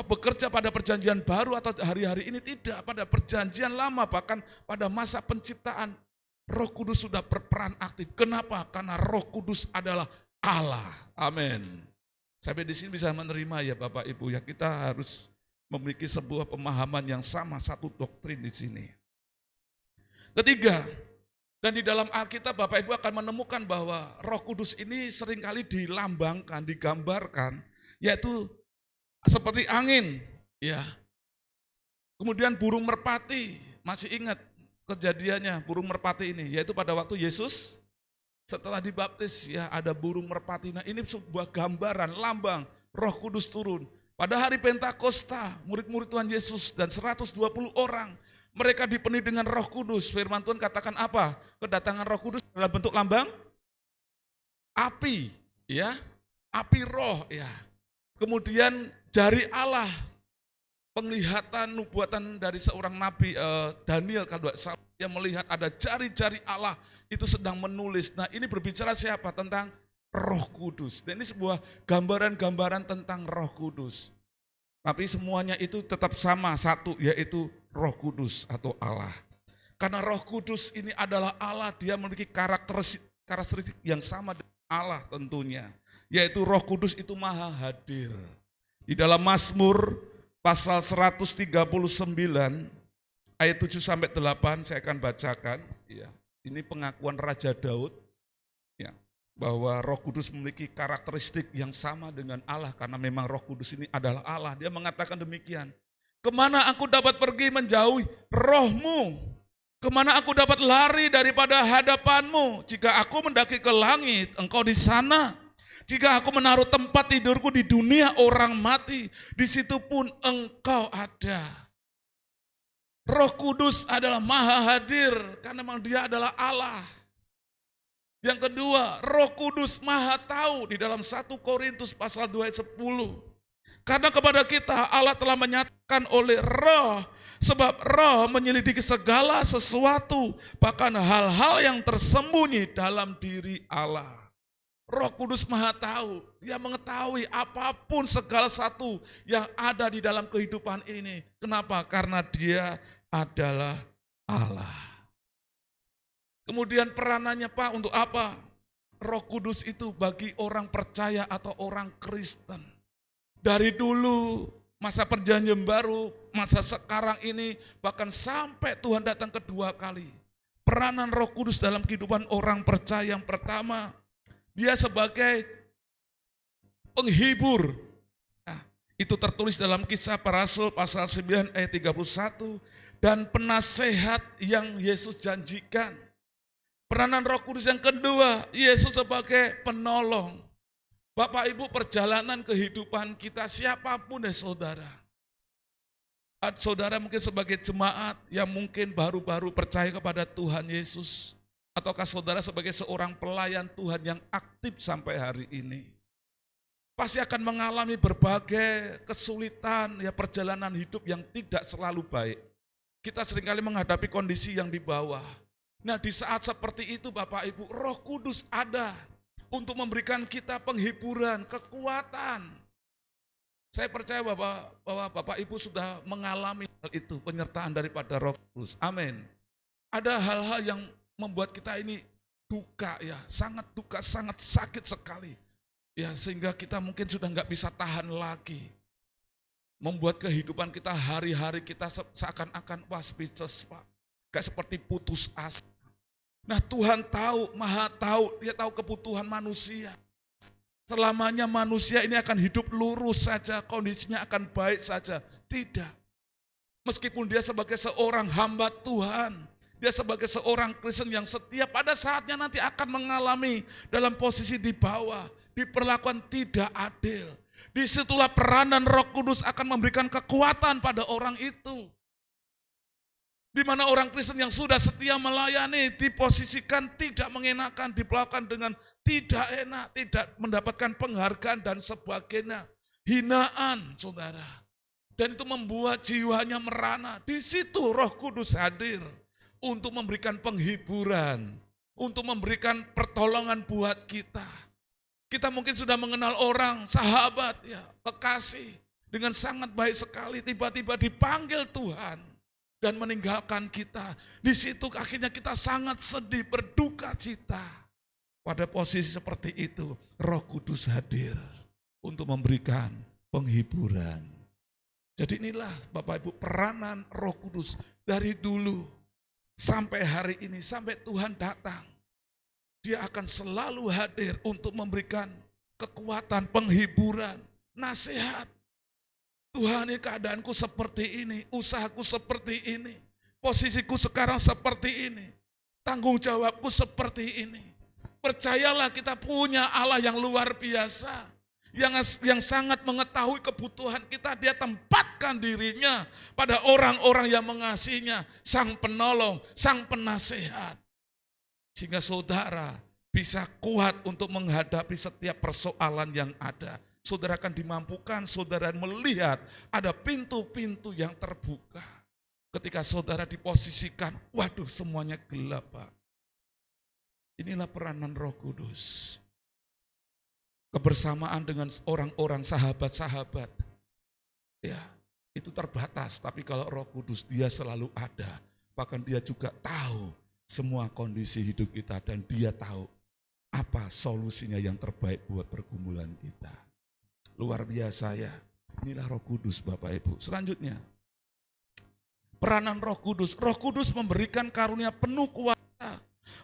bekerja pada Perjanjian Baru atau hari-hari ini, tidak, pada Perjanjian Lama, bahkan pada masa penciptaan. Roh Kudus sudah berperan aktif. Kenapa? Karena Roh Kudus adalah Allah. Amin. Sampai di sini bisa menerima ya Bapak Ibu ya, kita harus memiliki sebuah pemahaman yang sama, satu doktrin di sini. Ketiga, dan di dalam Alkitab Bapak Ibu akan menemukan bahwa Roh Kudus ini seringkali dilambangkan, digambarkan, yaitu seperti angin, ya. Kemudian burung merpati, masih ingat kejadiannya burung merpati ini, yaitu pada waktu Yesus setelah dibaptis ya ada burung merpati. Nah ini sebuah gambaran, lambang Roh Kudus turun. Pada hari Pentakosta, murid-murid Tuhan Yesus dan 120 orang, mereka dipenuhi dengan Roh Kudus. Firman Tuhan katakan apa? Kedatangan Roh Kudus dalam bentuk lambang api, ya, api roh, ya. Kemudian jari Allah, penglihatan nubuatan dari seorang nabi Daniel kalau yang melihat ada jari-jari Allah itu sedang menulis. Nah ini berbicara siapa? Tentang Roh Kudus. Dan ini sebuah gambaran-gambaran tentang Roh Kudus. Tapi semuanya itu tetap sama, satu, yaitu Roh Kudus atau Allah. Karena Roh Kudus ini adalah Allah, dia memiliki karakteristik yang sama dengan Allah tentunya. Yaitu Roh Kudus itu maha hadir. Di dalam Mazmur pasal 139 ayat 7 sampai 8 saya akan bacakan. Ya, ini pengakuan Raja Daud ya, bahwa Roh Kudus memiliki karakteristik yang sama dengan Allah karena memang Roh Kudus ini adalah Allah. Dia mengatakan demikian. Kemana aku dapat pergi menjauhi Roh-Mu? Kemana aku dapat lari daripada hadapan-Mu? Jika aku mendaki ke langit, Engkau di sana. Jika aku menaruh tempat tidurku di dunia orang mati, di situ pun Engkau ada. Roh Kudus adalah maha hadir karena memang dia adalah Allah. Yang kedua, Roh Kudus maha tahu di dalam 1 Korintus pasal 2 ayat 10. Karena kepada kita Allah telah menyatakan oleh Roh, sebab Roh menyelidiki segala sesuatu, bahkan hal-hal yang tersembunyi dalam diri Allah. Roh Kudus maha tahu, dia mengetahui apapun segala satu yang ada di dalam kehidupan ini. Kenapa? Karena dia adalah Allah. Kemudian peranannya Pak untuk apa? Roh Kudus itu bagi orang percaya atau orang Kristen. Dari dulu, masa perjanjian baru, masa sekarang ini, bahkan sampai Tuhan datang kedua kali. Peranan Roh Kudus dalam kehidupan orang percaya yang pertama, dia sebagai penghibur. Nah, itu tertulis dalam Kisah Para Rasul pasal 9 ayat 31, dan penasehat yang Yesus janjikan. Peranan Roh Kudus yang kedua, Yesus sebagai penolong. Bapak Ibu, perjalanan kehidupan kita siapapun ya saudara. Saudara mungkin sebagai jemaat yang mungkin baru-baru percaya kepada Tuhan Yesus. Ataukah saudara sebagai seorang pelayan Tuhan yang aktif sampai hari ini. Pasti akan mengalami berbagai kesulitan, ya perjalanan hidup yang tidak selalu baik. Kita seringkali menghadapi kondisi yang di bawah. Nah di saat seperti itu Bapak Ibu, Roh Kudus ada untuk memberikan kita penghiburan, kekuatan. Saya percaya bahwa Bapak Ibu sudah mengalami hal itu, penyertaan daripada Roh Kudus. Amin. Ada hal-hal yang membuat kita ini duka ya, sangat duka, sangat sakit sekali. Ya sehingga kita mungkin sudah nggak bisa tahan lagi. Membuat kehidupan kita hari-hari kita seakan-akan speechless Pak. Kayak seperti putus asa. Nah Tuhan tahu, maha tahu, dia tahu kebutuhan manusia. Selamanya manusia ini akan hidup lurus saja, kondisinya akan baik saja. Tidak. Meskipun dia sebagai seorang hamba Tuhan, dia sebagai seorang Kristen yang setia, pada saatnya nanti akan mengalami dalam posisi di bawah, diperlakukan tidak adil. Disitulah peranan Roh Kudus akan memberikan kekuatan pada orang itu. Di mana orang Kristen yang sudah setia melayani diposisikan tidak mengenakan, diperlakukan dengan tidak enak, tidak mendapatkan penghargaan dan sebagainya. Hinaan saudara. Dan itu membuat jiwanya merana. Di situ Roh Kudus hadir untuk memberikan penghiburan, untuk memberikan pertolongan buat kita. Kita mungkin sudah mengenal orang, sahabat, ya, kekasih dengan sangat baik sekali, tiba-tiba dipanggil Tuhan dan meninggalkan kita. Di situ akhirnya kita sangat sedih, berduka cita. Pada posisi seperti itu, Roh Kudus hadir untuk memberikan penghiburan. Jadi inilah Bapak Ibu peranan Roh Kudus dari dulu sampai hari ini, sampai Tuhan datang. Dia akan selalu hadir untuk memberikan kekuatan, penghiburan, nasihat. Tuhan, ini keadaanku seperti ini, usahaku seperti ini, posisiku sekarang seperti ini, tanggung jawabku seperti ini. Percayalah kita punya Allah yang luar biasa, yang sangat mengetahui kebutuhan kita. Dia tempatkan dirinya pada orang-orang yang mengasihinya, sang penolong, sang penasehat. Sehingga saudara bisa kuat untuk menghadapi setiap persoalan yang ada. Saudara akan dimampukan, saudara melihat ada pintu-pintu yang terbuka. Ketika saudara diposisikan, waduh semuanya gelap Pak. Inilah peranan Roh Kudus. Kebersamaan dengan orang-orang sahabat-sahabat. Ya, itu terbatas, tapi kalau Roh Kudus dia selalu ada. Bahkan dia juga tahu semua kondisi hidup kita dan dia tahu apa solusinya yang terbaik buat pergumulan kita. Luar biasa ya. Inilah Roh Kudus Bapak Ibu. Selanjutnya, peranan Roh Kudus. Roh Kudus memberikan karunia penuh kuasa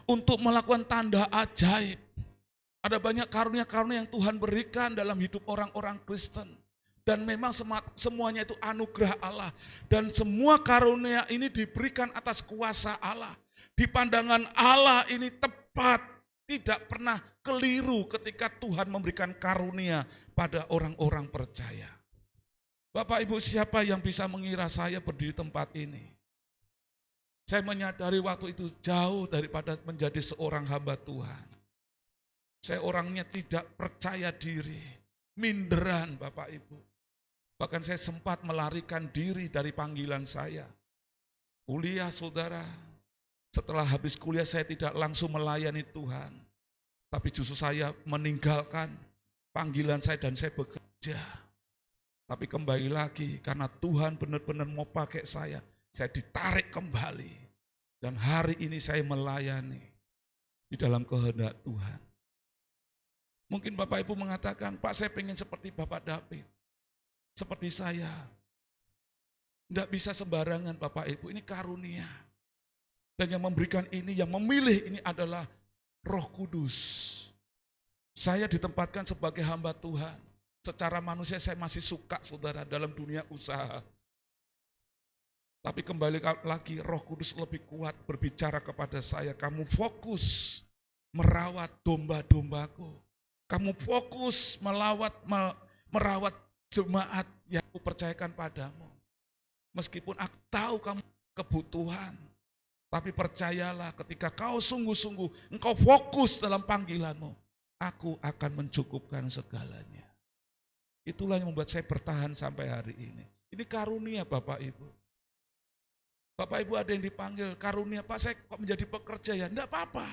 untuk melakukan tanda ajaib. Ada banyak karunia-karunia yang Tuhan berikan dalam hidup orang-orang Kristen. Dan memang semuanya itu anugerah Allah. Dan semua karunia ini diberikan atas kuasa Allah. Di pandangan Allah ini tepat. Tidak pernah keliru ketika Tuhan memberikan karunia pada orang-orang percaya. Bapak Ibu, siapa yang bisa mengira saya berdiri di tempat ini? Saya menyadari waktu itu jauh daripada menjadi seorang hamba Tuhan. Saya orangnya tidak percaya diri, minderan Bapak Ibu. Bahkan saya sempat melarikan diri dari panggilan saya. Kuliah saudara, setelah habis kuliah saya tidak langsung melayani Tuhan. Tapi justru saya meninggalkan panggilan saya dan saya bekerja. Tapi kembali lagi karena Tuhan benar-benar mau pakai saya ditarik kembali. Dan hari ini saya melayani di dalam kehendak Tuhan. Mungkin Bapak Ibu mengatakan, Pak saya pengen seperti Bapak David. Seperti saya. Tidak bisa sembarangan Bapak Ibu, ini karunia. Dan yang memberikan ini, yang memilih ini adalah Roh Kudus. Saya ditempatkan sebagai hamba Tuhan. Secara manusia saya masih suka saudara dalam dunia usaha. Tapi kembali lagi Roh Kudus lebih kuat berbicara kepada saya. Kamu fokus merawat domba-dombaku. Kamu fokus merawat jemaat yang aku percayakan padamu. Meskipun aku tahu kamu kebutuhan. Tapi percayalah ketika kau sungguh-sungguh, engkau fokus dalam panggilanmu. Aku akan mencukupkan segalanya. Itulah yang membuat saya bertahan sampai hari ini. Ini karunia Bapak Ibu. Bapak Ibu ada yang dipanggil, karunia Pak saya kok menjadi pekerja ya? Enggak apa-apa.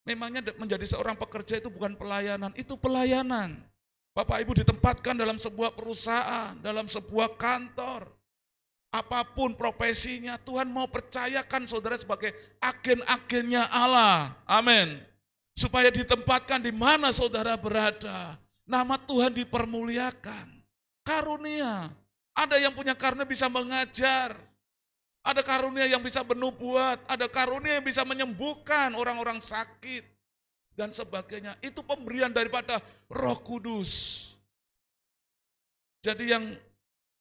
Memangnya menjadi seorang pekerja itu bukan pelayanan, itu pelayanan. Bapak Ibu ditempatkan dalam sebuah perusahaan, dalam sebuah kantor. Apapun profesinya, Tuhan mau percayakan saudara sebagai agen-agennya Allah. Amin. Supaya ditempatkan di mana saudara berada. Nama Tuhan dipermuliakan. Karunia. Ada yang punya karunia bisa mengajar. Ada karunia yang bisa bernubuat, ada karunia yang bisa menyembuhkan orang-orang sakit, dan sebagainya. Itu pemberian daripada Roh Kudus. Jadi yang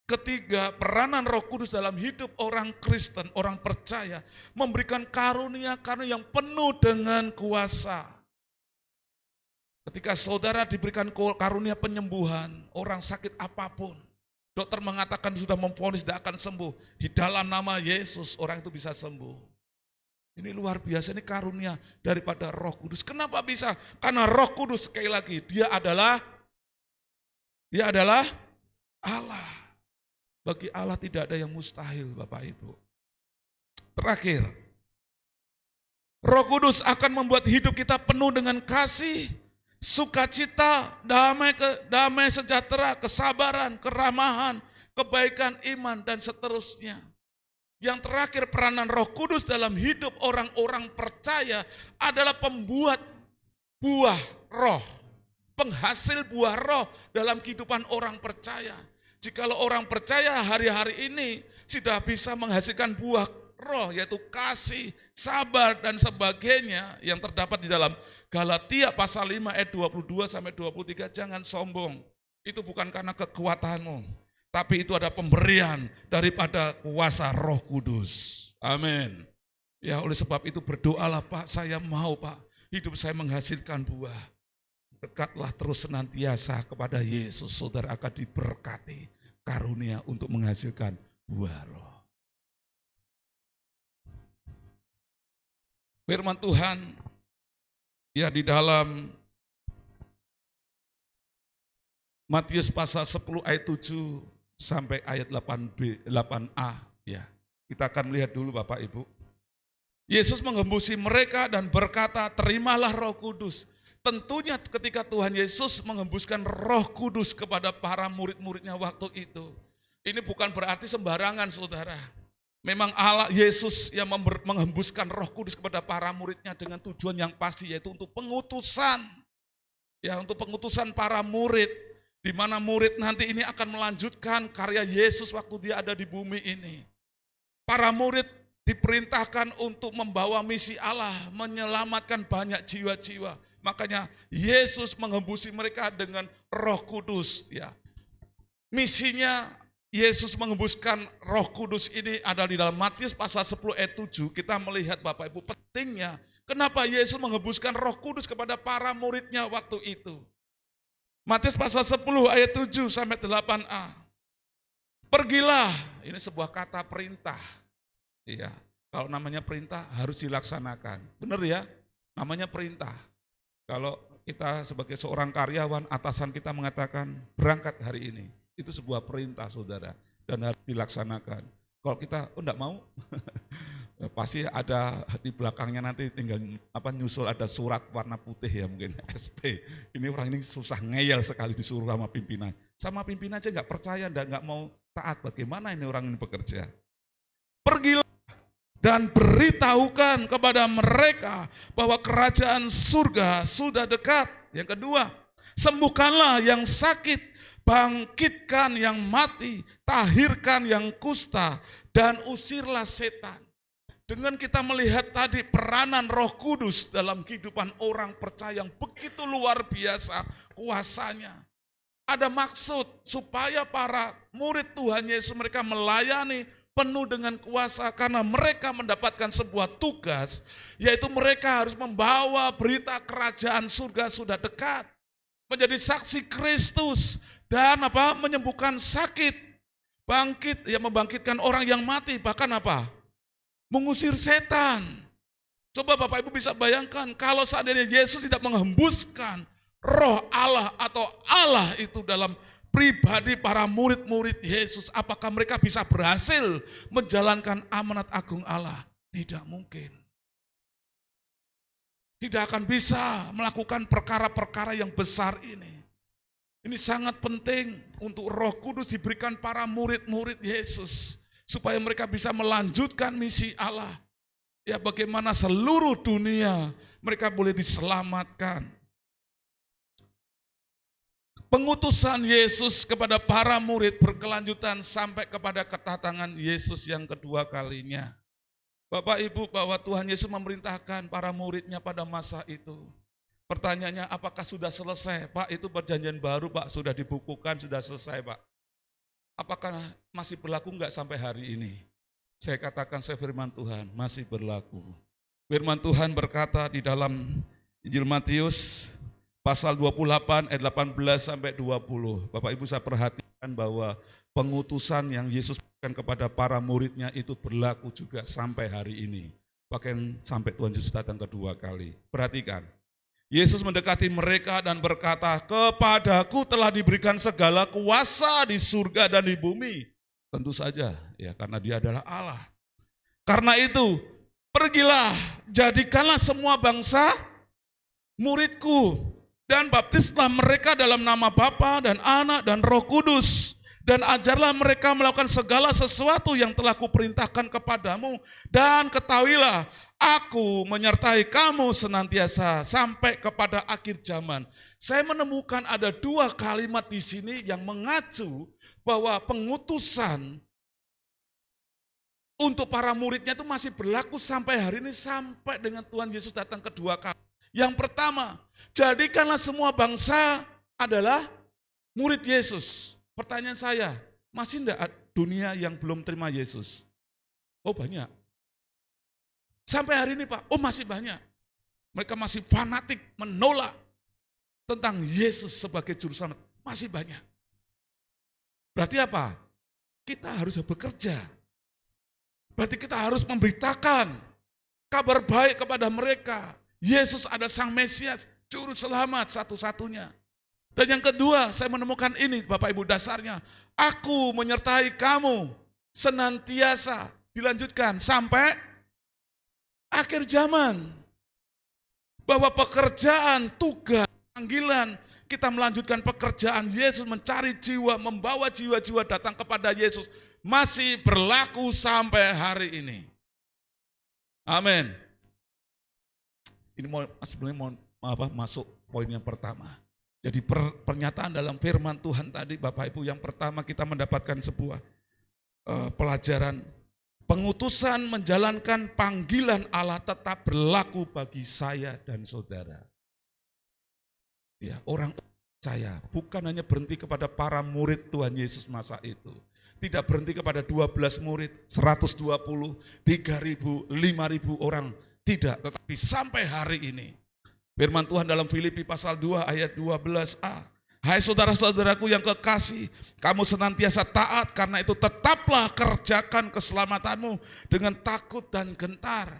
ketiga, peranan Roh Kudus dalam hidup orang Kristen, orang percaya, memberikan karunia yang penuh dengan kuasa. Ketika saudara diberikan karunia penyembuhan, orang sakit apapun, dokter mengatakan sudah memvonis tidak akan sembuh. Di dalam nama Yesus orang itu bisa sembuh. Ini luar biasa, ini karunia daripada Roh Kudus. Kenapa bisa? Karena Roh Kudus sekali lagi dia adalah Allah. Bagi Allah tidak ada yang mustahil Bapak Ibu. Terakhir, Roh Kudus akan membuat hidup kita penuh dengan kasih, sukacita, damai sejahtera, kesabaran, keramahan, kebaikan iman, dan seterusnya. Yang terakhir, peranan Roh Kudus dalam hidup orang-orang percaya adalah pembuat buah roh, penghasil buah roh dalam kehidupan orang percaya. Jikalau orang percaya hari-hari ini sudah bisa menghasilkan buah roh, yaitu kasih, sabar, dan sebagainya yang terdapat di dalam Galatia pasal 5 ayat 22 sampai 23, jangan sombong. Itu bukan karena kekuatanmu, tapi itu ada pemberian daripada kuasa Roh Kudus. Amin. Ya oleh sebab itu berdoalah Pak, saya mau Pak, hidup saya menghasilkan buah. Dekatlah terus senantiasa kepada Yesus, saudara akan diberkati karunia untuk menghasilkan buah roh. Firman Tuhan ya di dalam Matius pasal 10 ayat 7 sampai ayat 8a ya. Kita akan melihat dulu Bapak Ibu. Yesus mengembusi mereka dan berkata, terimalah Roh Kudus. Tentunya ketika Tuhan Yesus menghembuskan Roh Kudus kepada para murid-muridnya waktu itu, ini bukan berarti sembarangan saudara. Memang Allah Yesus yang menghembuskan Roh Kudus kepada para muridnya dengan tujuan yang pasti, yaitu untuk pengutusan. Ya, untuk pengutusan para murid, di mana murid nanti ini akan melanjutkan karya Yesus waktu dia ada di bumi ini. Para murid diperintahkan untuk membawa misi Allah, menyelamatkan banyak jiwa-jiwa. Makanya Yesus menghembusi mereka dengan Roh Kudus. Ya, misinya Yesus menghembuskan Roh Kudus ini ada di dalam Matius pasal 10 ayat 7. Kita melihat Bapak Ibu pentingnya Kenapa Yesus menghembuskan Roh Kudus kepada para muridnya waktu itu? Matius pasal 10 ayat 7 sampai 8a. Pergilah, ini sebuah kata perintah. Iya, kalau namanya perintah harus dilaksanakan. Benar ya? Namanya perintah. Kalau kita sebagai seorang karyawan, atasan kita mengatakan berangkat hari ini. Itu sebuah perintah saudara dan harus dilaksanakan. Kalau kita enggak mau, pasti ada di belakangnya nanti tinggal nyusul ada surat warna putih ya mungkin SP. Ini orang ini susah ngeyel sekali disuruh sama pimpinan. Sama pimpinan aja nggak percaya dan nggak mau taat. Bagaimana ini orang ini bekerja? Pergilah dan beritahukan kepada mereka bahwa kerajaan surga sudah dekat. Yang kedua, sembuhkanlah yang sakit, bangkitkan yang mati, tahirkan yang kusta, dan usirlah setan. Dengan kita melihat tadi peranan Roh Kudus dalam kehidupan orang percaya yang begitu luar biasa kuasanya. Ada maksud supaya para murid Tuhan Yesus mereka melayani penuh dengan kuasa karena mereka mendapatkan sebuah tugas, yaitu mereka harus membawa berita kerajaan surga sudah dekat. Menjadi saksi Kristus dan menyembuhkan sakit, bangkit, ya membangkitkan orang yang mati, bahkan mengusir setan. Coba Bapak Ibu bisa bayangkan kalau seandainya Yesus tidak menghembuskan Roh Allah atau Allah itu dalam pribadi para murid-murid Yesus, apakah mereka bisa berhasil menjalankan amanat agung Allah? Tidak mungkin. Tidak akan bisa melakukan perkara-perkara yang besar ini. Ini sangat penting untuk Roh Kudus diberikan para murid-murid Yesus supaya mereka bisa melanjutkan misi Allah. Ya, bagaimana seluruh dunia mereka boleh diselamatkan. Pengutusan Yesus kepada para murid berkelanjutan sampai kepada kedatangan Yesus yang kedua kalinya. Bapak Ibu, bahwa Tuhan Yesus memerintahkan para muridnya pada masa itu. Pertanyaannya, apakah sudah selesai? Pak, itu perjanjian baru Pak, sudah dibukukan, sudah selesai Pak. Apakah masih berlaku enggak sampai hari ini? Saya katakan, saya firman Tuhan, masih berlaku. Firman Tuhan berkata di dalam Injil Matius, pasal 28 ayat 18 sampai 20. Bapak Ibu saya perhatikan bahwa pengutusan yang Yesus berikan kepada para muridnya itu berlaku juga sampai hari ini. Bahkan sampai Tuhan Yesus datang kedua kali. Perhatikan. Yesus mendekati mereka dan berkata, kepadaku telah diberikan segala kuasa di surga dan di bumi. Tentu saja ya, karena dia adalah Allah. Karena itu pergilah, jadikanlah semua bangsa muridku. Dan baptislah mereka dalam nama Bapa dan Anak dan Roh Kudus. Dan ajarlah mereka melakukan segala sesuatu yang telah kuperintahkan kepadamu. Dan ketahuilah, aku menyertai kamu senantiasa sampai kepada akhir zaman. Saya menemukan ada dua kalimat di sini yang mengacu bahwa pengutusan untuk para muridnya itu masih berlaku sampai hari ini, sampai dengan Tuhan Yesus datang kedua kali. Yang pertama, jadikanlah semua bangsa adalah murid Yesus. Pertanyaan saya, masih enggak dunia yang belum terima Yesus? Oh banyak. Sampai hari ini Pak, oh masih banyak. Mereka masih fanatik menolak tentang Yesus sebagai juru selamat. Masih banyak. Berarti apa? Kita harus bekerja. Berarti kita harus memberitakan kabar baik kepada mereka. Yesus ada Sang Mesias, juru selamat satu-satunya. Dan yang kedua, saya menemukan ini Bapak Ibu dasarnya. Aku menyertai kamu senantiasa, dilanjutkan sampai akhir zaman. Bahwa pekerjaan, tugas, panggilan, kita melanjutkan pekerjaan Yesus, mencari jiwa, membawa jiwa-jiwa datang kepada Yesus, masih berlaku sampai hari ini. Amin. Ini sebenarnya mau masuk poin yang pertama. Jadi pernyataan dalam firman Tuhan tadi Bapak Ibu, yang pertama kita mendapatkan sebuah pelajaran. Pengutusan menjalankan panggilan Allah tetap berlaku bagi saya dan saudara. Ya, orang saya bukan hanya berhenti kepada para murid Tuhan Yesus masa itu. Tidak berhenti kepada 12 murid, 120, 3.000, 5.000 orang Tidak, tetapi sampai hari ini. Firman Tuhan dalam Filipi pasal 2 ayat 12a. Hai saudara-saudaraku yang kekasih, kamu senantiasa taat, karena itu tetaplah kerjakan keselamatanmu dengan takut dan gentar.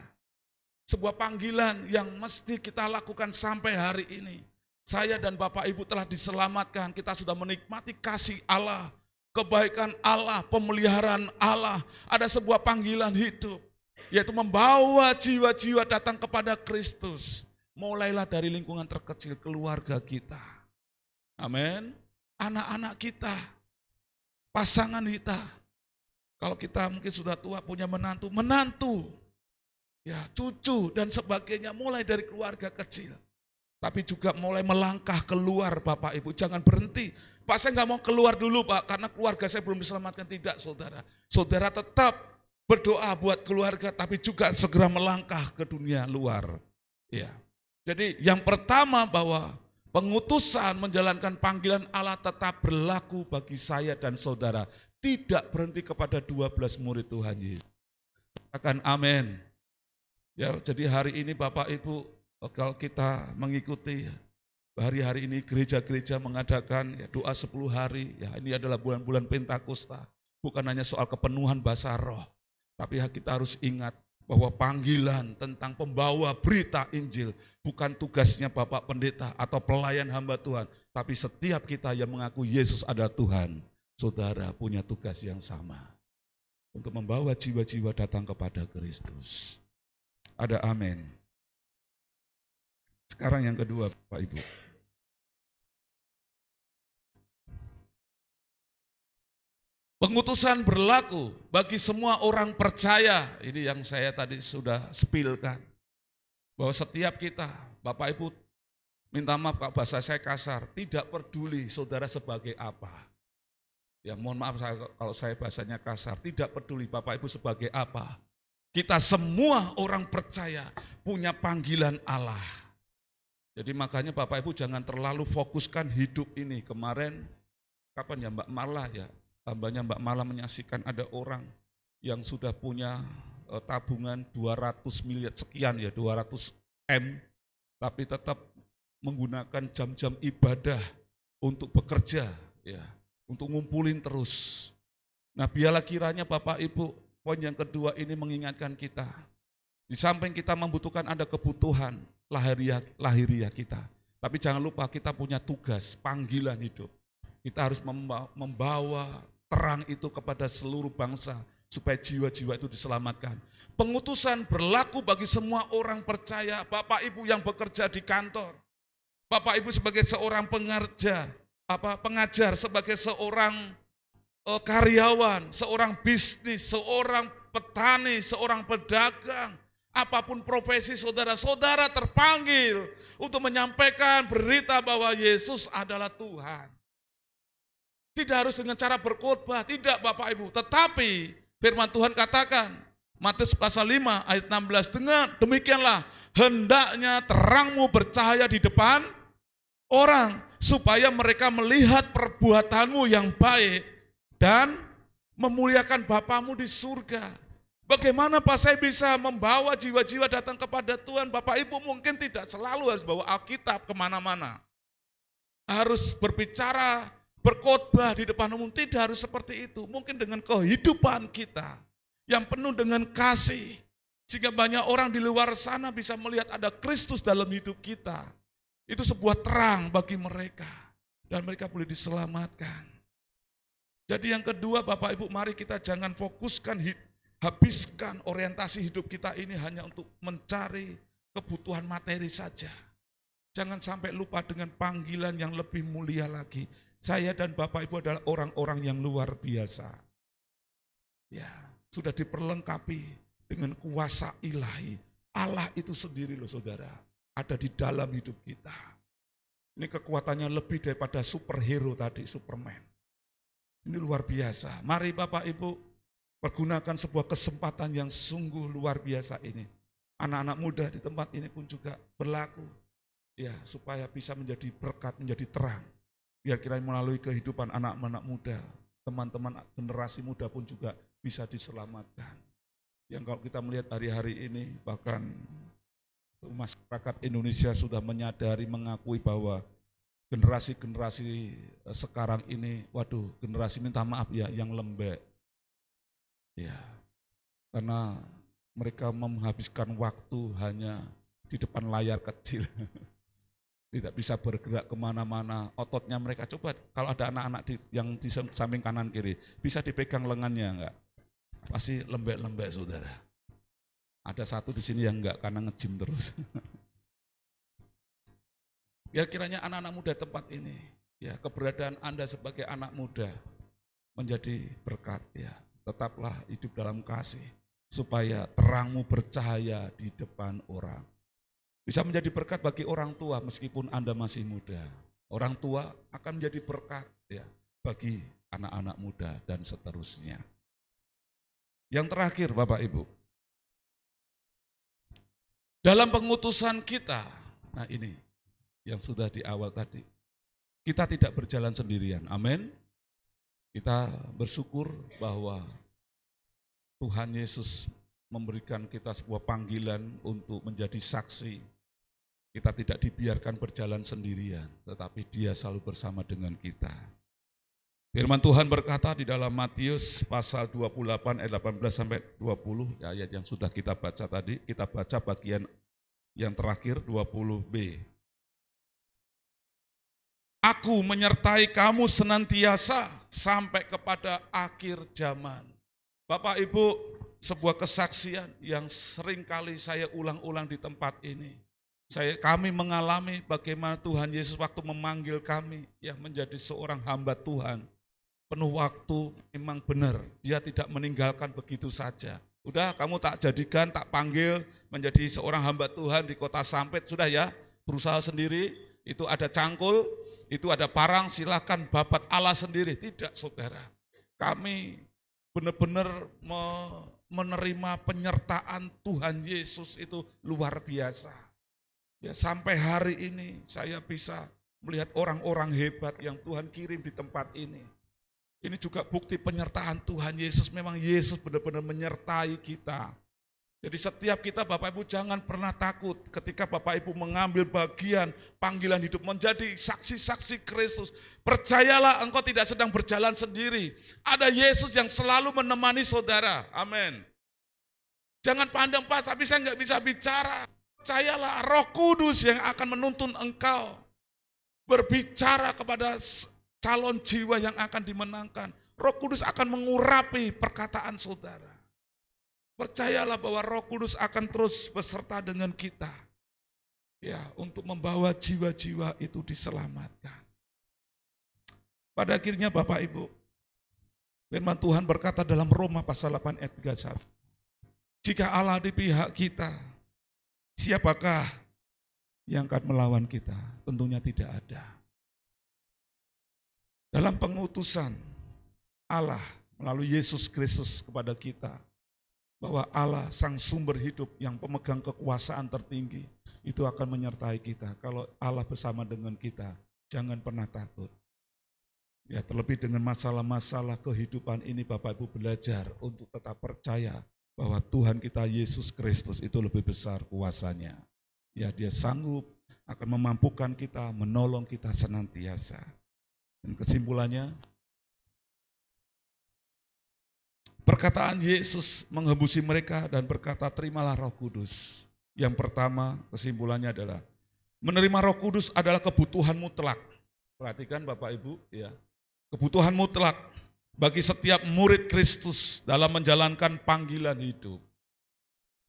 Sebuah panggilan yang mesti kita lakukan sampai hari ini. Saya dan Bapak Ibu telah diselamatkan, kita sudah menikmati kasih Allah, kebaikan Allah, pemeliharaan Allah. Ada sebuah panggilan hidup, yaitu membawa jiwa-jiwa datang kepada Kristus. Mulailah dari lingkungan terkecil, keluarga kita. Amin. Anak-anak kita, pasangan kita. Kalau kita mungkin sudah tua punya menantu, ya cucu dan sebagainya, mulai dari keluarga kecil. Tapi juga mulai melangkah keluar Bapak Ibu, jangan berhenti. Pak saya nggak mau keluar dulu Pak, karena keluarga saya belum diselamatkan. Tidak saudara, saudara tetap berdoa buat keluarga, tapi juga segera melangkah ke dunia luar. Ya. Jadi yang pertama bahwa pengutusan menjalankan panggilan Allah tetap berlaku bagi saya dan saudara. Tidak berhenti kepada 12 murid Tuhan Yesus. Katakan amin. Ya, jadi hari ini Bapak Ibu, kalau kita mengikuti hari-hari ini gereja-gereja mengadakan ya, doa 10 hari. Ya, ini adalah bulan-bulan Pentakosta. Bukan hanya soal kepenuhan bahasa roh. Tapi kita harus ingat bahwa panggilan tentang pembawa berita Injil bukan tugasnya Bapak Pendeta atau pelayan hamba Tuhan, tapi setiap kita yang mengaku Yesus adalah Tuhan, saudara punya tugas yang sama untuk membawa jiwa-jiwa datang kepada Kristus. Ada amin. Sekarang yang kedua Bapak Ibu. Pengutusan berlaku bagi semua orang percaya. Ini yang saya tadi sudah spilkan. Bahwa setiap kita, Bapak Ibu, minta maaf Pak, bahasa saya kasar, tidak peduli saudara sebagai apa. Ya mohon maaf kalau saya bahasanya kasar, tidak peduli Bapak Ibu sebagai apa. Kita semua orang percaya punya panggilan Allah. Jadi makanya Bapak Ibu jangan terlalu fokuskan hidup ini. Kemarin, kapan ya Mbak Marla ya, hambanya Mbak Marla menyaksikan ada orang yang sudah punya tabungan 200 miliar sekian ya, 200 M, tapi tetap menggunakan jam-jam ibadah untuk bekerja, ya, untuk ngumpulin terus. Nah biarlah kiranya Bapak Ibu, poin yang kedua ini mengingatkan kita, di samping kita membutuhkan ada kebutuhan lahiriah kita, tapi jangan lupa kita punya tugas, panggilan hidup. Kita harus membawa terang itu kepada seluruh bangsa, supaya jiwa-jiwa itu diselamatkan. Pengutusan berlaku bagi semua orang percaya, Bapak Ibu yang bekerja di kantor, Bapak Ibu sebagai seorang pengajar, sebagai seorang karyawan, seorang bisnis, seorang petani, seorang pedagang, apapun profesi saudara-saudara terpanggil untuk menyampaikan berita bahwa Yesus adalah Tuhan. Tidak harus dengan cara berkhotbah, tidak Bapak Ibu, tetapi firman Tuhan katakan, Matius pasal 5 ayat 16, dengar demikianlah hendaknya terangmu bercahaya di depan orang, supaya mereka melihat perbuatanmu yang baik dan memuliakan Bapamu di surga. Bagaimana Pak saya bisa membawa jiwa-jiwa datang kepada Tuhan? Bapak Ibu mungkin tidak selalu harus bawa Alkitab kemana-mana. Harus berbicara, berkhotbah di depan umum, tidak harus seperti itu. Mungkin dengan kehidupan kita yang penuh dengan kasih, sehingga banyak orang di luar sana bisa melihat ada Kristus dalam hidup kita. Itu sebuah terang bagi mereka, dan mereka boleh diselamatkan. Jadi yang kedua Bapak Ibu, mari kita jangan fokuskan, habiskan orientasi hidup kita ini hanya untuk mencari kebutuhan materi saja. Jangan sampai lupa dengan panggilan yang lebih mulia lagi. Saya dan Bapak Ibu adalah orang-orang yang luar biasa. Ya, sudah diperlengkapi dengan kuasa ilahi. Allah itu sendiri loh saudara, ada di dalam hidup kita. Ini kekuatannya lebih daripada superhero tadi, Superman. Ini luar biasa. Mari Bapak Ibu pergunakan sebuah kesempatan yang sungguh luar biasa ini. Anak-anak muda di tempat ini pun juga berlaku. Ya, supaya bisa menjadi berkat, menjadi terang. Biar kira melalui kehidupan anak-anak muda, teman-teman generasi muda pun juga bisa diselamatkan. Yang kalau kita melihat hari-hari ini, bahkan masyarakat Indonesia sudah menyadari, mengakui bahwa generasi-generasi sekarang ini, waduh, generasi minta maaf ya, yang lembek. Ya, karena mereka menghabiskan waktu hanya di depan layar kecil. Tidak bisa bergerak kemana-mana, ototnya mereka. Coba kalau ada anak-anak yang di samping kanan kiri, bisa dipegang lengannya enggak? Pasti lembek-lembek saudara. Ada satu di sini yang enggak karena nge-gym terus. Ya kiranya anak-anak muda tempat ini, ya keberadaan Anda sebagai anak muda menjadi berkat ya. Tetaplah hidup dalam kasih supaya terangmu bercahaya di depan orang. Bisa menjadi berkat bagi orang tua meskipun Anda masih muda. Orang tua akan menjadi berkat ya bagi anak-anak muda dan seterusnya. Yang terakhir Bapak Ibu, dalam pengutusan kita, nah ini yang sudah di awal tadi, kita tidak berjalan sendirian, amin. Kita bersyukur bahwa Tuhan Yesus memberikan kita sebuah panggilan untuk menjadi saksi. Kita tidak dibiarkan berjalan sendirian, tetapi Dia selalu bersama dengan kita. Firman Tuhan berkata di dalam Matius pasal 28 ayat 18 sampai 20, ayat yang sudah kita baca tadi, kita baca bagian yang terakhir 20b. Aku menyertai kamu senantiasa sampai kepada akhir zaman. Bapak Ibu, sebuah kesaksian yang sering kali saya ulang-ulang di tempat ini. Kami mengalami bagaimana Tuhan Yesus waktu memanggil kami yang menjadi seorang hamba Tuhan. Penuh waktu, memang benar, Dia tidak meninggalkan begitu saja. Udah kamu tak jadikan, tak panggil menjadi seorang hamba Tuhan di kota Sampit, sudah ya, berusaha sendiri, itu ada cangkul, itu ada parang, silakan babat Allah sendiri. Tidak saudara, kami benar-benar menerima penyertaan Tuhan Yesus itu luar biasa. Ya, sampai hari ini saya bisa melihat orang-orang hebat yang Tuhan kirim di tempat ini. Ini juga bukti penyertaan Tuhan Yesus, memang Yesus benar-benar menyertai kita. Jadi setiap kita Bapak Ibu jangan pernah takut ketika Bapak Ibu mengambil bagian panggilan hidup menjadi saksi-saksi Kristus. Percayalah engkau tidak sedang berjalan sendiri. Ada Yesus yang selalu menemani saudara. Amin. Jangan pandang pas, tapi saya nggak bisa bicara. Percayalah Roh Kudus yang akan menuntun engkau. Berbicara kepada calon jiwa yang akan dimenangkan. Roh Kudus akan mengurapi perkataan saudara. Percayalah bahwa Roh Kudus akan terus beserta dengan kita. Ya, untuk membawa jiwa-jiwa itu diselamatkan. Pada akhirnya Bapak Ibu, firman Tuhan berkata dalam Roma pasal 8 ayat 31. Jika Allah di pihak kita, siapakah yang akan melawan kita? Tentunya tidak ada. Dalam pengutusan Allah melalui Yesus Kristus kepada kita, bahwa Allah sang sumber hidup yang pemegang kekuasaan tertinggi, itu akan menyertai kita. Kalau Allah bersama dengan kita, jangan pernah takut. Ya, terlebih dengan masalah-masalah kehidupan ini Bapak Ibu belajar untuk tetap percaya bahwa Tuhan kita Yesus Kristus itu lebih besar kuasanya. Ya, Dia sanggup akan memampukan kita, menolong kita senantiasa. Dan kesimpulannya, perkataan Yesus menghembusi mereka dan berkata, terimalah Roh Kudus. Yang pertama kesimpulannya adalah, menerima Roh Kudus adalah kebutuhan mutlak. Perhatikan Bapak Ibu, ya, kebutuhan mutlak bagi setiap murid Kristus dalam menjalankan panggilan hidup.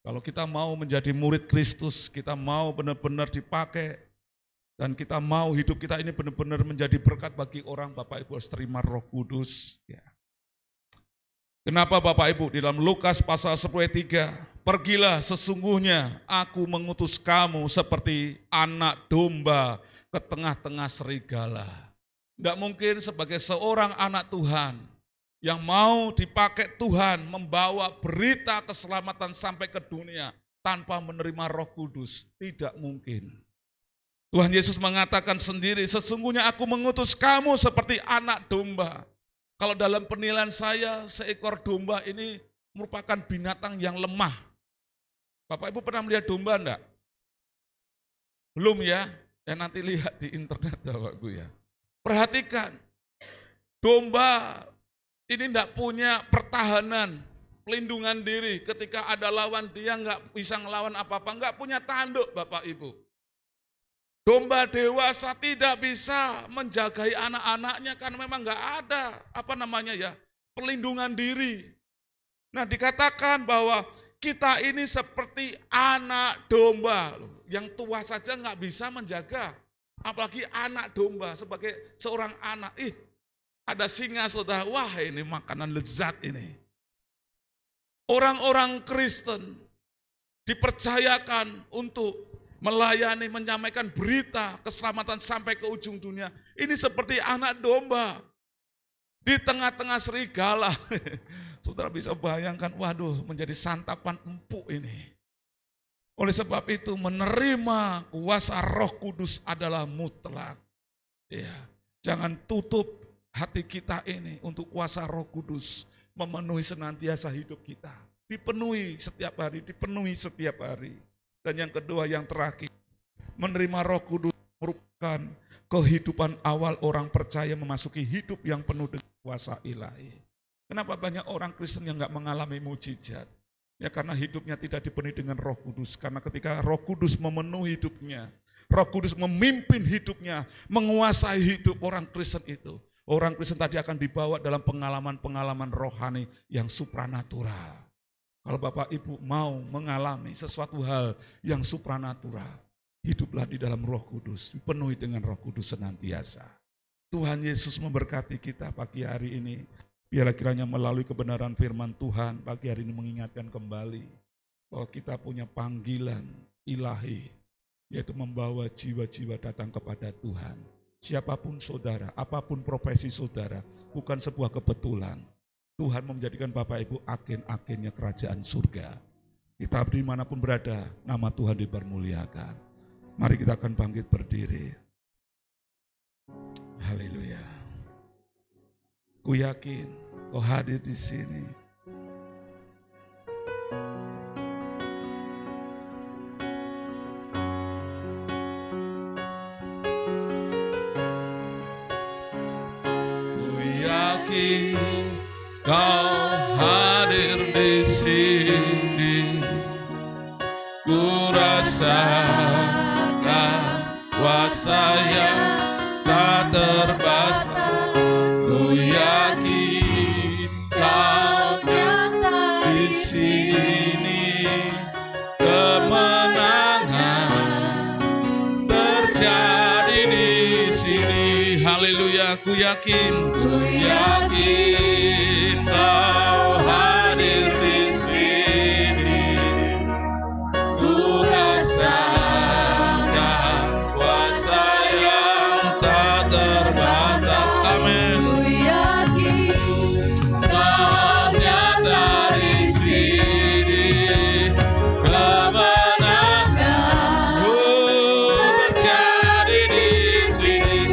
Kalau kita mau menjadi murid Kristus, kita mau benar-benar dipakai, dan kita mau hidup kita ini benar-benar menjadi berkat bagi orang, Bapak Ibu harus terima Roh Kudus. Ya. Kenapa Bapak Ibu? Di dalam Lukas pasal 10 ayat 3, pergilah sesungguhnya aku mengutus kamu seperti anak domba ke tengah-tengah serigala. Tidak mungkin sebagai seorang anak Tuhan yang mau dipakai Tuhan membawa berita keselamatan sampai ke dunia tanpa menerima Roh Kudus. Tidak mungkin. Tuhan Yesus mengatakan sendiri, sesungguhnya aku mengutus kamu seperti anak domba. Kalau dalam penilaian saya, seekor domba ini merupakan binatang yang lemah. Bapak Ibu pernah melihat domba enggak? Belum ya? Ya nanti lihat di internet Bapak Ibu ya. Perhatikan, domba ini tidak punya pertahanan, pelindungan diri. Ketika ada lawan dia nggak bisa ngelawan apa-apa, nggak punya tanduk Bapak Ibu. Domba dewasa tidak bisa menjagai anak-anaknya karena memang nggak ada pelindungan diri. Nah dikatakan bahwa kita ini seperti anak domba yang tua saja nggak bisa menjaga, apalagi anak domba sebagai seorang anak. Ada singa saudara, wah ini makanan lezat ini. Orang-orang Kristen dipercayakan untuk melayani, menyampaikan berita keselamatan sampai ke ujung dunia. Ini seperti anak domba di tengah-tengah serigala. Saudara bisa bayangkan, waduh menjadi santapan empuk ini. Oleh sebab itu menerima kuasa Roh Kudus adalah mutlak. Ya, jangan tutup hati kita ini untuk kuasa Roh Kudus memenuhi senantiasa hidup kita. Dipenuhi setiap hari. Dan yang kedua, yang terakhir, menerima Roh Kudus merupakan kehidupan awal orang percaya memasuki hidup yang penuh dengan kuasa ilahi. Kenapa banyak orang Kristen yang nggak mengalami mujizat? Ya karena hidupnya tidak dipenuhi dengan Roh Kudus. Karena ketika Roh Kudus memenuhi hidupnya, Roh Kudus memimpin hidupnya, menguasai hidup orang Kristen itu. Orang Kristen tadi akan dibawa dalam pengalaman-pengalaman rohani yang supranatural. Kalau Bapak Ibu mau mengalami sesuatu hal yang supranatural, hiduplah di dalam Roh Kudus, dipenuhi dengan Roh Kudus senantiasa. Tuhan Yesus memberkati kita pagi hari ini. Biarlah kiranya melalui kebenaran firman Tuhan pagi hari ini mengingatkan kembali bahwa kita punya panggilan ilahi, yaitu membawa jiwa-jiwa datang kepada Tuhan. Siapapun saudara, apapun profesi saudara, bukan sebuah kebetulan. Tuhan menjadikan Bapak Ibu agen-agennya kerajaan surga. Kita dimanapun berada, nama Tuhan dipermuliakan. Mari kita akan bangkit berdiri. Haleluya. Ku yakin kau hadir di sini. Ku yakin kau hadir di sini, ku rasakan kuasa yang tak terbatas. Ku yakin kau nyata di sini, kemenangan terjadi di sini. Haleluya, ku yakin kau hadir di sini, ku rasakan kuasa yang tak terbatas. Amin. Ku yakin kau nyata di sini, kemenangan terjadi di sini.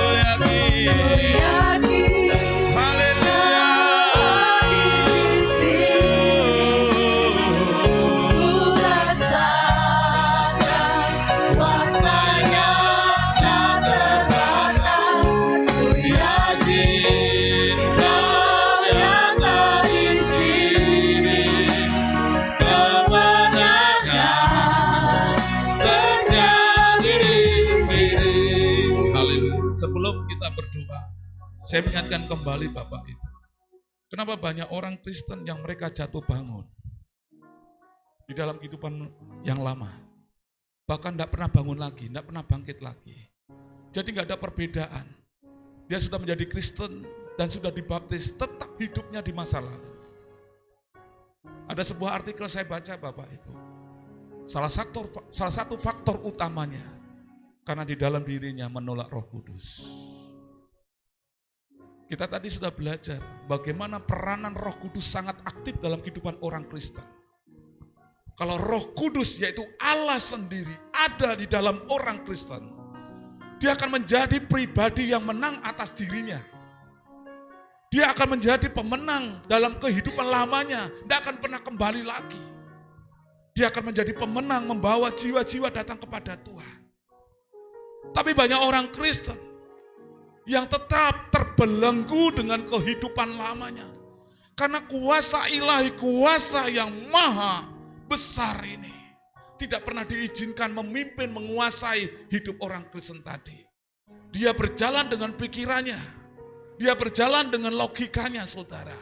Ku yakin. Sebelum kita berdoa, saya ingatkan kembali Bapak Ibu. Kenapa banyak orang Kristen yang mereka jatuh bangun di dalam kehidupan yang lama. Bahkan tidak pernah bangun lagi, tidak pernah bangkit lagi. Jadi nggak ada perbedaan. Dia sudah menjadi Kristen dan sudah dibaptis, tetap hidupnya di masa lalu. Ada sebuah artikel saya baca Bapak Ibu. Salah satu faktor utamanya karena di dalam dirinya menolak Roh Kudus. Kita tadi sudah belajar bagaimana peranan Roh Kudus sangat aktif dalam kehidupan orang Kristen. Kalau Roh Kudus yaitu Allah sendiri ada di dalam orang Kristen, dia akan menjadi pribadi yang menang atas dirinya. Dia akan menjadi pemenang dalam kehidupan lamanya, tidak akan pernah kembali lagi. Dia akan menjadi pemenang, membawa jiwa-jiwa datang kepada Tuhan. Tapi banyak orang Kristen yang tetap terbelenggu dengan kehidupan lamanya. Karena kuasa ilahi, kuasa yang maha besar ini tidak pernah diizinkan memimpin, menguasai hidup orang Kristen tadi. Dia berjalan dengan pikirannya, dia berjalan dengan logikanya, saudara.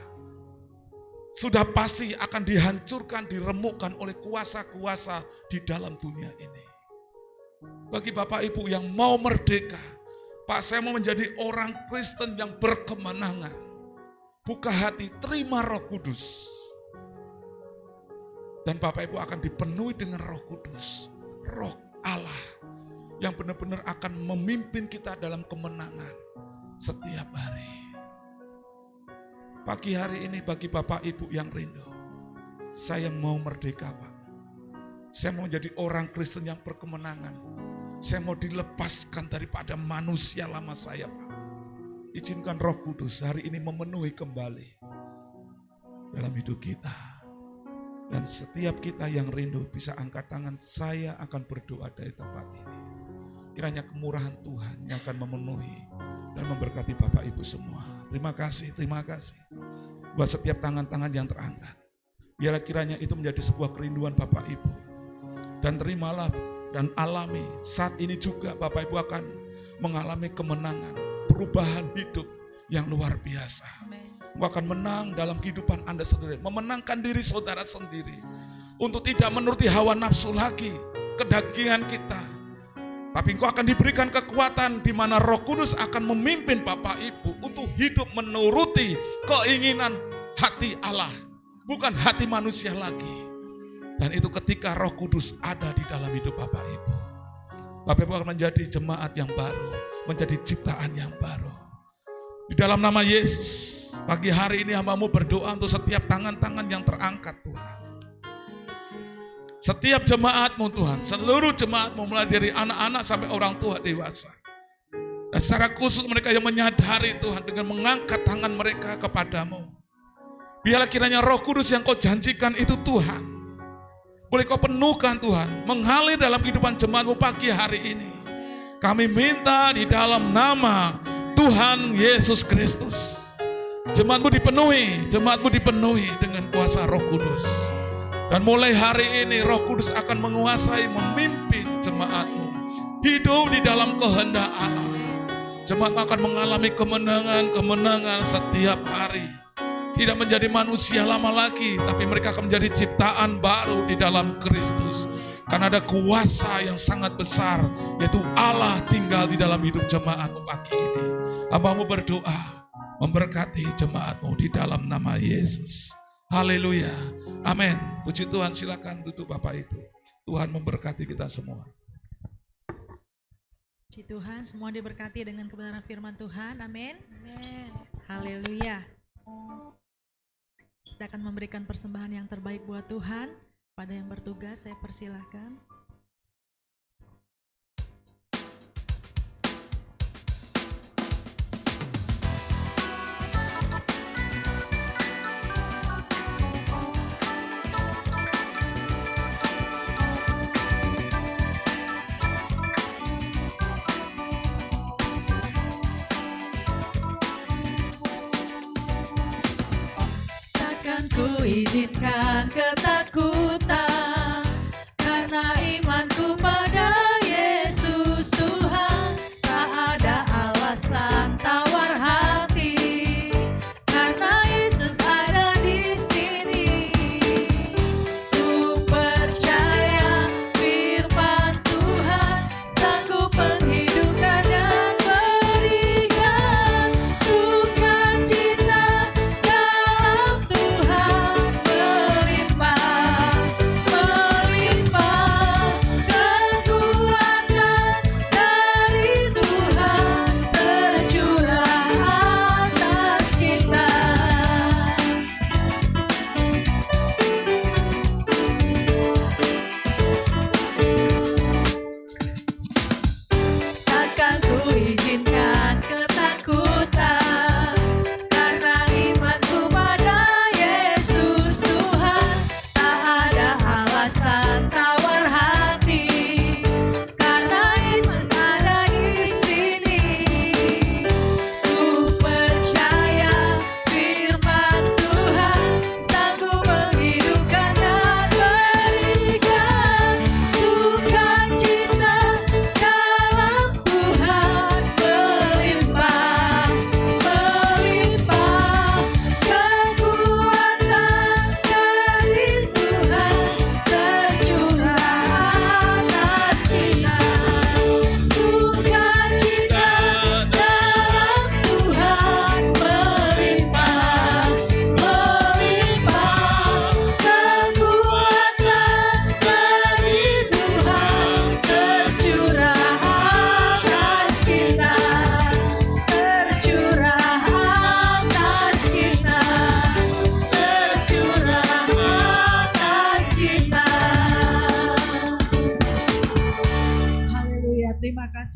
Sudah pasti akan dihancurkan, diremukkan oleh kuasa-kuasa di dalam dunia ini. Bagi Bapak Ibu yang mau merdeka, Pak, saya mau menjadi orang Kristen yang berkemenangan. Buka hati, terima Roh Kudus. Dan Bapak Ibu akan dipenuhi dengan Roh Kudus, Roh Allah yang benar-benar akan memimpin kita dalam kemenangan setiap hari. Pagi hari ini bagi Bapak Ibu yang rindu, saya mau merdeka, Pak. Saya mau menjadi orang Kristen yang berkemenangan. Saya mau dilepaskan daripada manusia lama saya, Pak. Izinkan Roh Kudus hari ini memenuhi kembali dalam hidup kita. Dan setiap kita yang rindu bisa angkat tangan, saya akan berdoa dari tempat ini. Kiranya kemurahan Tuhan yang akan memenuhi dan memberkati Bapak Ibu semua. Terima kasih buat setiap tangan-tangan yang terangkat. Biarlah kiranya itu menjadi sebuah kerinduan Bapak Ibu. Dan terimalah dan alami saat ini juga Bapak Ibu akan mengalami kemenangan, perubahan hidup yang luar biasa. Engkau akan menang dalam kehidupan Anda sendiri, memenangkan diri saudara sendiri untuk tidak menuruti hawa nafsu lagi, kedagingan kita. Tapi engkau akan diberikan kekuatan di mana Roh Kudus akan memimpin Bapak Ibu untuk hidup menuruti keinginan hati Allah, bukan hati manusia lagi. Dan itu ketika Roh Kudus ada di dalam hidup Bapak Ibu. Bapak Ibu akan menjadi jemaat yang baru, menjadi ciptaan yang baru. Di dalam nama Yesus, pagi hari ini hamba-Mu berdoa untuk setiap tangan-tangan yang terangkat, Tuhan. Setiap jemaat-Mu Tuhan, seluruh jemaat-Mu mulai dari anak-anak sampai orang tua dewasa. Dan secara khusus mereka yang menyadari Tuhan dengan mengangkat tangan mereka kepadamu. Biarlah kiranya Roh Kudus yang Kau janjikan itu Tuhan, boleh Kau penuhkan Tuhan, mengalir dalam kehidupan jemaat-Mu pagi hari ini. Kami minta di dalam nama Tuhan Yesus Kristus. Jemaat-Mu dipenuhi dengan kuasa Roh Kudus. Dan mulai hari ini Roh Kudus akan menguasai, memimpin jemaat-Mu hidup di dalam kehendak Allah. Jemaat akan mengalami kemenangan setiap hari. Tidak menjadi manusia lama lagi, tapi mereka akan menjadi ciptaan baru di dalam Kristus. Karena ada kuasa yang sangat besar, yaitu Allah tinggal di dalam hidup jemaat-Mu pagi ini. Hamba-Mu berdoa, memberkati jemaat-Mu di dalam nama Yesus. Haleluya. Amin. Puji Tuhan, silakan duduk Bapak Ibu. Tuhan memberkati kita semua. Puji Tuhan, semua diberkati dengan kebenaran firman Tuhan. Amin. Haleluya. Kita akan memberikan persembahan yang terbaik buat Tuhan. Pada yang bertugas, saya persilahkan. Ku izinkan ketakutan, karena imanku pada Yesus Tuhan. Tak ada alasan tawar hati, karena Yesus ada di sini. Ku percaya firman Tuhan sanggup menghidupkan dan berikan sukacita dalam Tuhan berlimpah.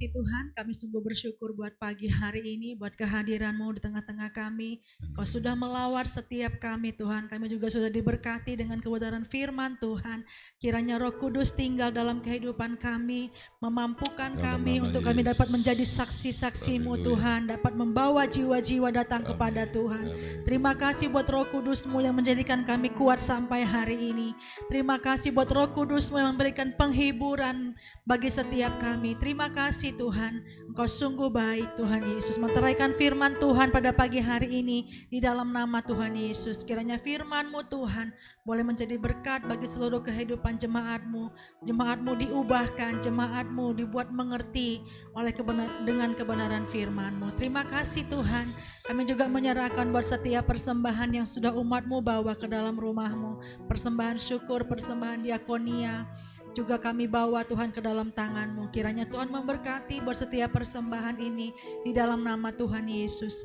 kasih Tuhan, kami sungguh bersyukur buat pagi hari ini, buat kehadiran-Mu di tengah-tengah kami. Kau sudah melawat setiap kami Tuhan, kami juga sudah diberkati dengan kebenaran firman Tuhan. Kiranya Roh Kudus tinggal dalam kehidupan kami, memampukan Dalam kami nama untuk kami Yesus. dapat menjadi saksi-saksi-Mu Haleluya. Tuhan, dapat membawa jiwa-jiwa datang Amin. kepada Tuhan. Amin. Terima kasih buat Roh Kudus-Mu yang menjadikan kami kuat sampai hari ini. Terima kasih buat Roh Kudus-Mu yang memberikan penghiburan bagi setiap kami. Terima kasih Tuhan, Engkau sungguh baik Tuhan Yesus. Menteraikan firman Tuhan pada pagi hari ini di dalam nama Tuhan Yesus. Kiranya firman-Mu Tuhan boleh menjadi berkat bagi seluruh kehidupan jemaat-Mu. Jemaat-Mu diubahkan, jemaat-Mu dibuat mengerti oleh dengan kebenaran firman-Mu. Terima kasih Tuhan. Kami juga menyerahkan buat setiap persembahan yang sudah umat-Mu bawa ke dalam rumah-Mu. Persembahan syukur, persembahan diakonia, juga kami bawa Tuhan ke dalam tangan-Mu. Kiranya Tuhan memberkati buat setiap persembahan ini di dalam nama Tuhan Yesus.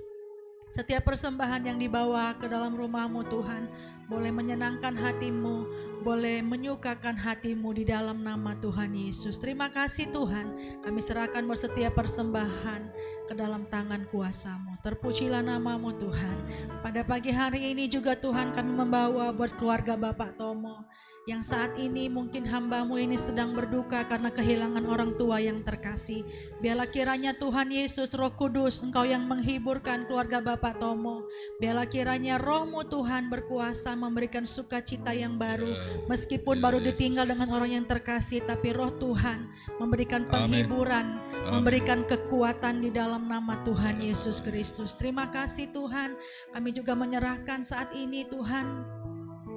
Setiap persembahan yang dibawa ke dalam rumah-Mu Tuhan, boleh menyenangkan hati-Mu, boleh menyukakan hati-Mu di dalam nama Tuhan Yesus. Terima kasih Tuhan, kami serahkan buat setiap persembahan ke dalam tangan kuasa-Mu. Terpujilah nama-Mu Tuhan. Pada pagi hari ini juga Tuhan kami membawa buat keluarga Bapak Tomo, yang saat ini mungkin hamba-Mu ini sedang berduka karena kehilangan orang tua yang terkasih. Biarlah kiranya Tuhan Yesus, Roh Kudus, Engkau yang menghiburkan keluarga Bapak Tomo. Biarlah kiranya Roh-Mu Tuhan berkuasa memberikan sukacita yang baru. Meskipun baru ditinggal dengan orang yang terkasih, tapi Roh Tuhan memberikan penghiburan, memberikan kekuatan di dalam nama Tuhan Yesus Kristus. Terima kasih Tuhan. Kami juga menyerahkan saat ini Tuhan,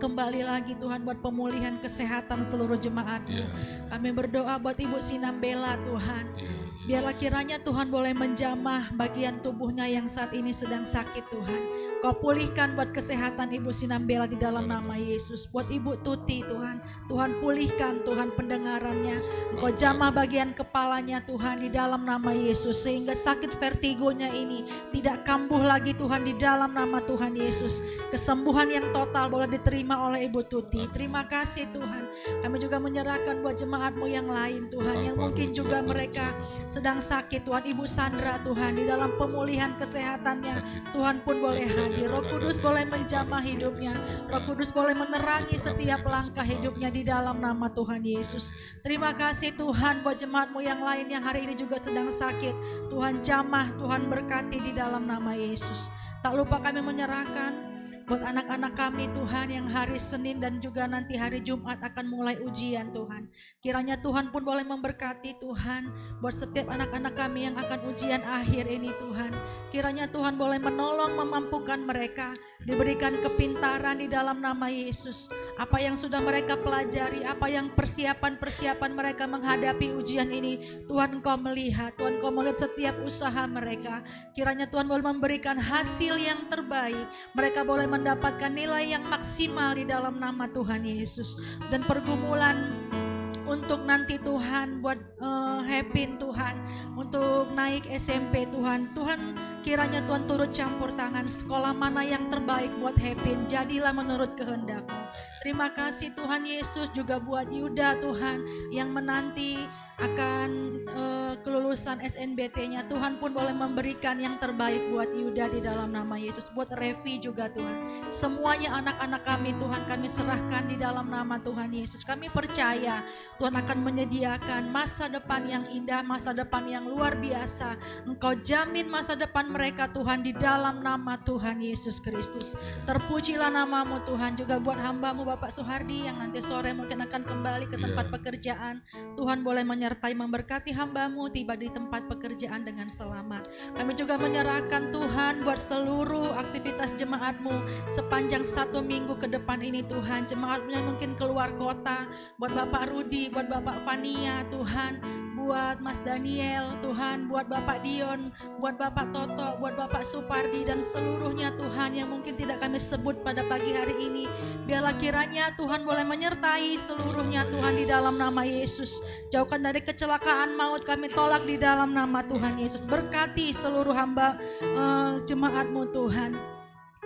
kembali lagi Tuhan buat pemulihan kesehatan seluruh jemaat. Ya. Kami berdoa buat Ibu Sinambela Tuhan. Ya, Biarlah kiranya Tuhan boleh menjamah bagian tubuhnya yang saat ini sedang sakit Tuhan. Kau pulihkan buat kesehatan Ibu Sinambela di dalam nama Yesus. Buat Ibu Tuti Tuhan, Tuhan pulihkan Tuhan pendengarannya. Kau jamah bagian kepalanya Tuhan di dalam nama Yesus. Sehingga sakit vertigonya ini tidak kambuh lagi Tuhan di dalam nama Tuhan Yesus. Kesembuhan yang total boleh diterima oleh Ibu Tuti. Terima kasih Tuhan. Kami juga menyerahkan buat jemaat-Mu yang lain Tuhan, yang mungkin juga mereka sedang sakit Tuhan. Ibu Sandra Tuhan, di dalam pemulihan kesehatannya Tuhan pun boleh hadir. Roh Kudus boleh menjamah hidupnya. Roh Kudus boleh menerangi setiap langkah hidupnya di dalam nama Tuhan Yesus. Terima kasih Tuhan buat jemaat-Mu yang lain yang hari ini juga sedang sakit. Tuhan jamah, Tuhan berkati di dalam nama Yesus. Tak lupa kami menyerahkan buat anak-anak kami Tuhan yang hari Senin dan juga nanti hari Jumat akan mulai ujian Tuhan. Kiranya Tuhan pun boleh memberkati Tuhan buat setiap anak-anak kami yang akan ujian akhir ini Tuhan. Kiranya Tuhan boleh menolong, memampukan mereka, diberikan kepintaran di dalam nama Yesus. Apa yang sudah mereka pelajari, apa yang persiapan-persiapan mereka menghadapi ujian ini, Tuhan Engkau melihat, Tuhan Engkau melihat setiap usaha mereka. Kiranya Tuhan boleh memberikan hasil yang terbaik. Mereka boleh mendapatkan nilai yang maksimal di dalam nama Tuhan Yesus. Dan pergumulan untuk nanti Tuhan buat Hepin Tuhan, untuk naik SMP Tuhan, Tuhan kiranya Tuhan turut campur tangan. Sekolah mana yang terbaik buat Hepin, jadilah menurut kehendak-Mu. Terima kasih Tuhan Yesus juga buat Yuda Tuhan yang menanti akan kelulusan SNBT-nya. Tuhan pun boleh memberikan yang terbaik buat Yuda di dalam nama Yesus. Buat Revi juga Tuhan. Semuanya anak-anak kami Tuhan, kami serahkan di dalam nama Tuhan Yesus. Kami percaya Tuhan akan menyediakan masa depan yang indah, masa depan yang luar biasa. Engkau jamin masa depan mereka Tuhan di dalam nama Tuhan Yesus Kristus. Terpujilah nama-Mu Tuhan. Juga buat hamba-Mu Bapak Suhardi yang nanti sore mungkin akan kembali ke tempat pekerjaan. Tuhan boleh menyertai memberkati hamba-Mu tiba di tempat pekerjaan dengan selamat. Kami juga menyerahkan Tuhan buat seluruh aktivitas jemaat-Mu sepanjang 1 minggu ke depan ini Tuhan. Jemaat-Mu yang mungkin keluar kota, buat Bapak Rudi, buat Bapak Fania Tuhan, buat Mas Daniel Tuhan, buat Bapak Dion, buat Bapak Toto, buat Bapak Supardi dan seluruhnya Tuhan yang mungkin tidak kami sebut pada pagi hari ini. Biarlah kiranya Tuhan boleh menyertai seluruhnya Tuhan di dalam nama Yesus. Jauhkan dari kecelakaan maut, kami tolak di dalam nama Tuhan Yesus. Berkati seluruh hamba jemaat-Mu Tuhan.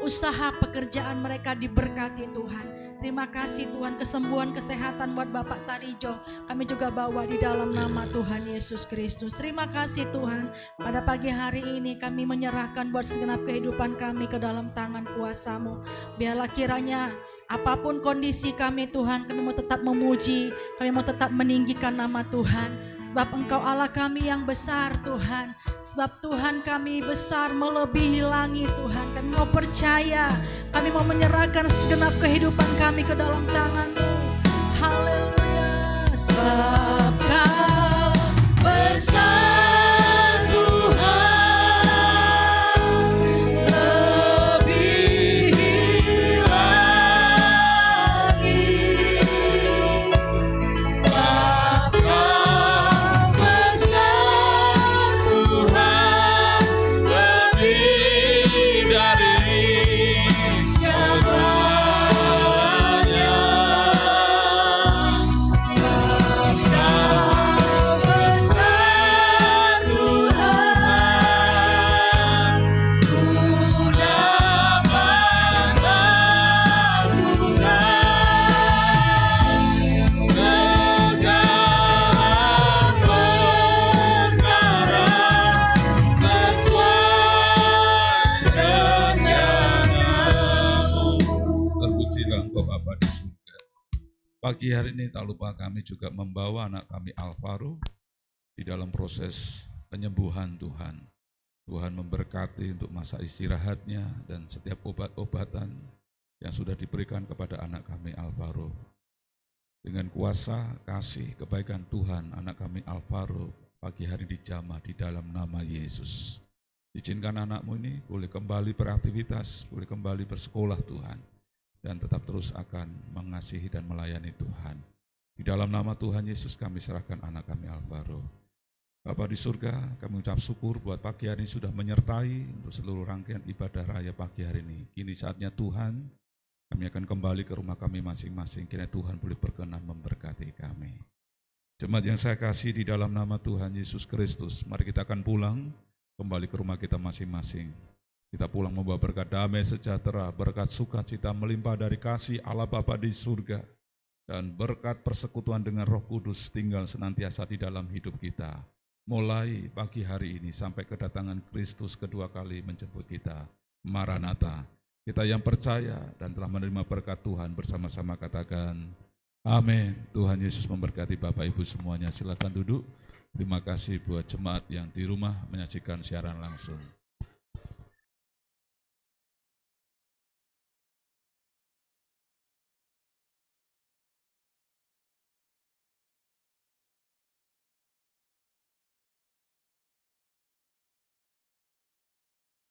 usaha pekerjaan mereka diberkati Tuhan. Terima kasih Tuhan, kesembuhan, kesehatan buat Bapak Tarijo kami juga bawa di dalam nama Tuhan Yesus Kristus. Terima kasih Tuhan, pada pagi hari ini kami menyerahkan buat segenap kehidupan kami ke dalam tangan kuasa-Mu. Biarlah kiranya apapun kondisi kami Tuhan, kami mau tetap memuji, kami mau tetap meninggikan nama Tuhan. Sebab Engkau Allah kami yang besar Tuhan. Sebab Tuhan kami besar melebihi langit Tuhan. Kami mau percaya, kami mau menyerahkan segenap kehidupan kami ke dalam tangan-Mu. Haleluya. Sebab Kau besar Tuhan, lebihi langit. Sebab Kau besar Tuhan, lebih dari segalanya. Sebab Kau besar Tuhan, ku dapat melakukan segala perkara sesuai rencana-Mu. Terpujilah Engkau Bapa di surga. Pagi hari ini tak lupa kami juga membawa anak kami Alvaro di dalam proses penyembuhan Tuhan. Tuhan memberkati untuk masa istirahatnya dan setiap obat-obatan yang sudah diberikan kepada anak kami Alvaro. Dengan kuasa, kasih, kebaikan Tuhan, anak kami Alvaro pagi hari dijamah di dalam nama Yesus. Izinkan anakmu ini boleh kembali beraktivitas, boleh kembali bersekolah Tuhan, dan tetap terus akan mengasihi dan melayani Tuhan. Di dalam nama Tuhan Yesus kami serahkan anak kami Alvaro. Bapa di surga, kami ucap syukur buat pagi hari ini sudah menyertai untuk seluruh rangkaian ibadah raya pagi hari ini. Kini saatnya Tuhan, kami akan kembali ke rumah kami masing-masing. Kiranya Tuhan boleh berkenan memberkati kami. Jemaat yang saya kasih di dalam nama Tuhan Yesus Kristus, mari kita akan pulang kembali ke rumah kita masing-masing. Kita pulang membawa berkat damai sejahtera, berkat sukacita melimpah dari kasih Allah Bapa di surga, dan berkat persekutuan dengan Roh Kudus tinggal senantiasa di dalam hidup kita. Mulai pagi hari ini sampai kedatangan Kristus kedua kali menjemput kita. Maranatha. Kita yang percaya dan telah menerima berkat Tuhan bersama-sama katakan amin. Tuhan Yesus memberkati Bapak Ibu semuanya. Silakan duduk. Terima kasih buat jemaat yang di rumah menyaksikan siaran langsung.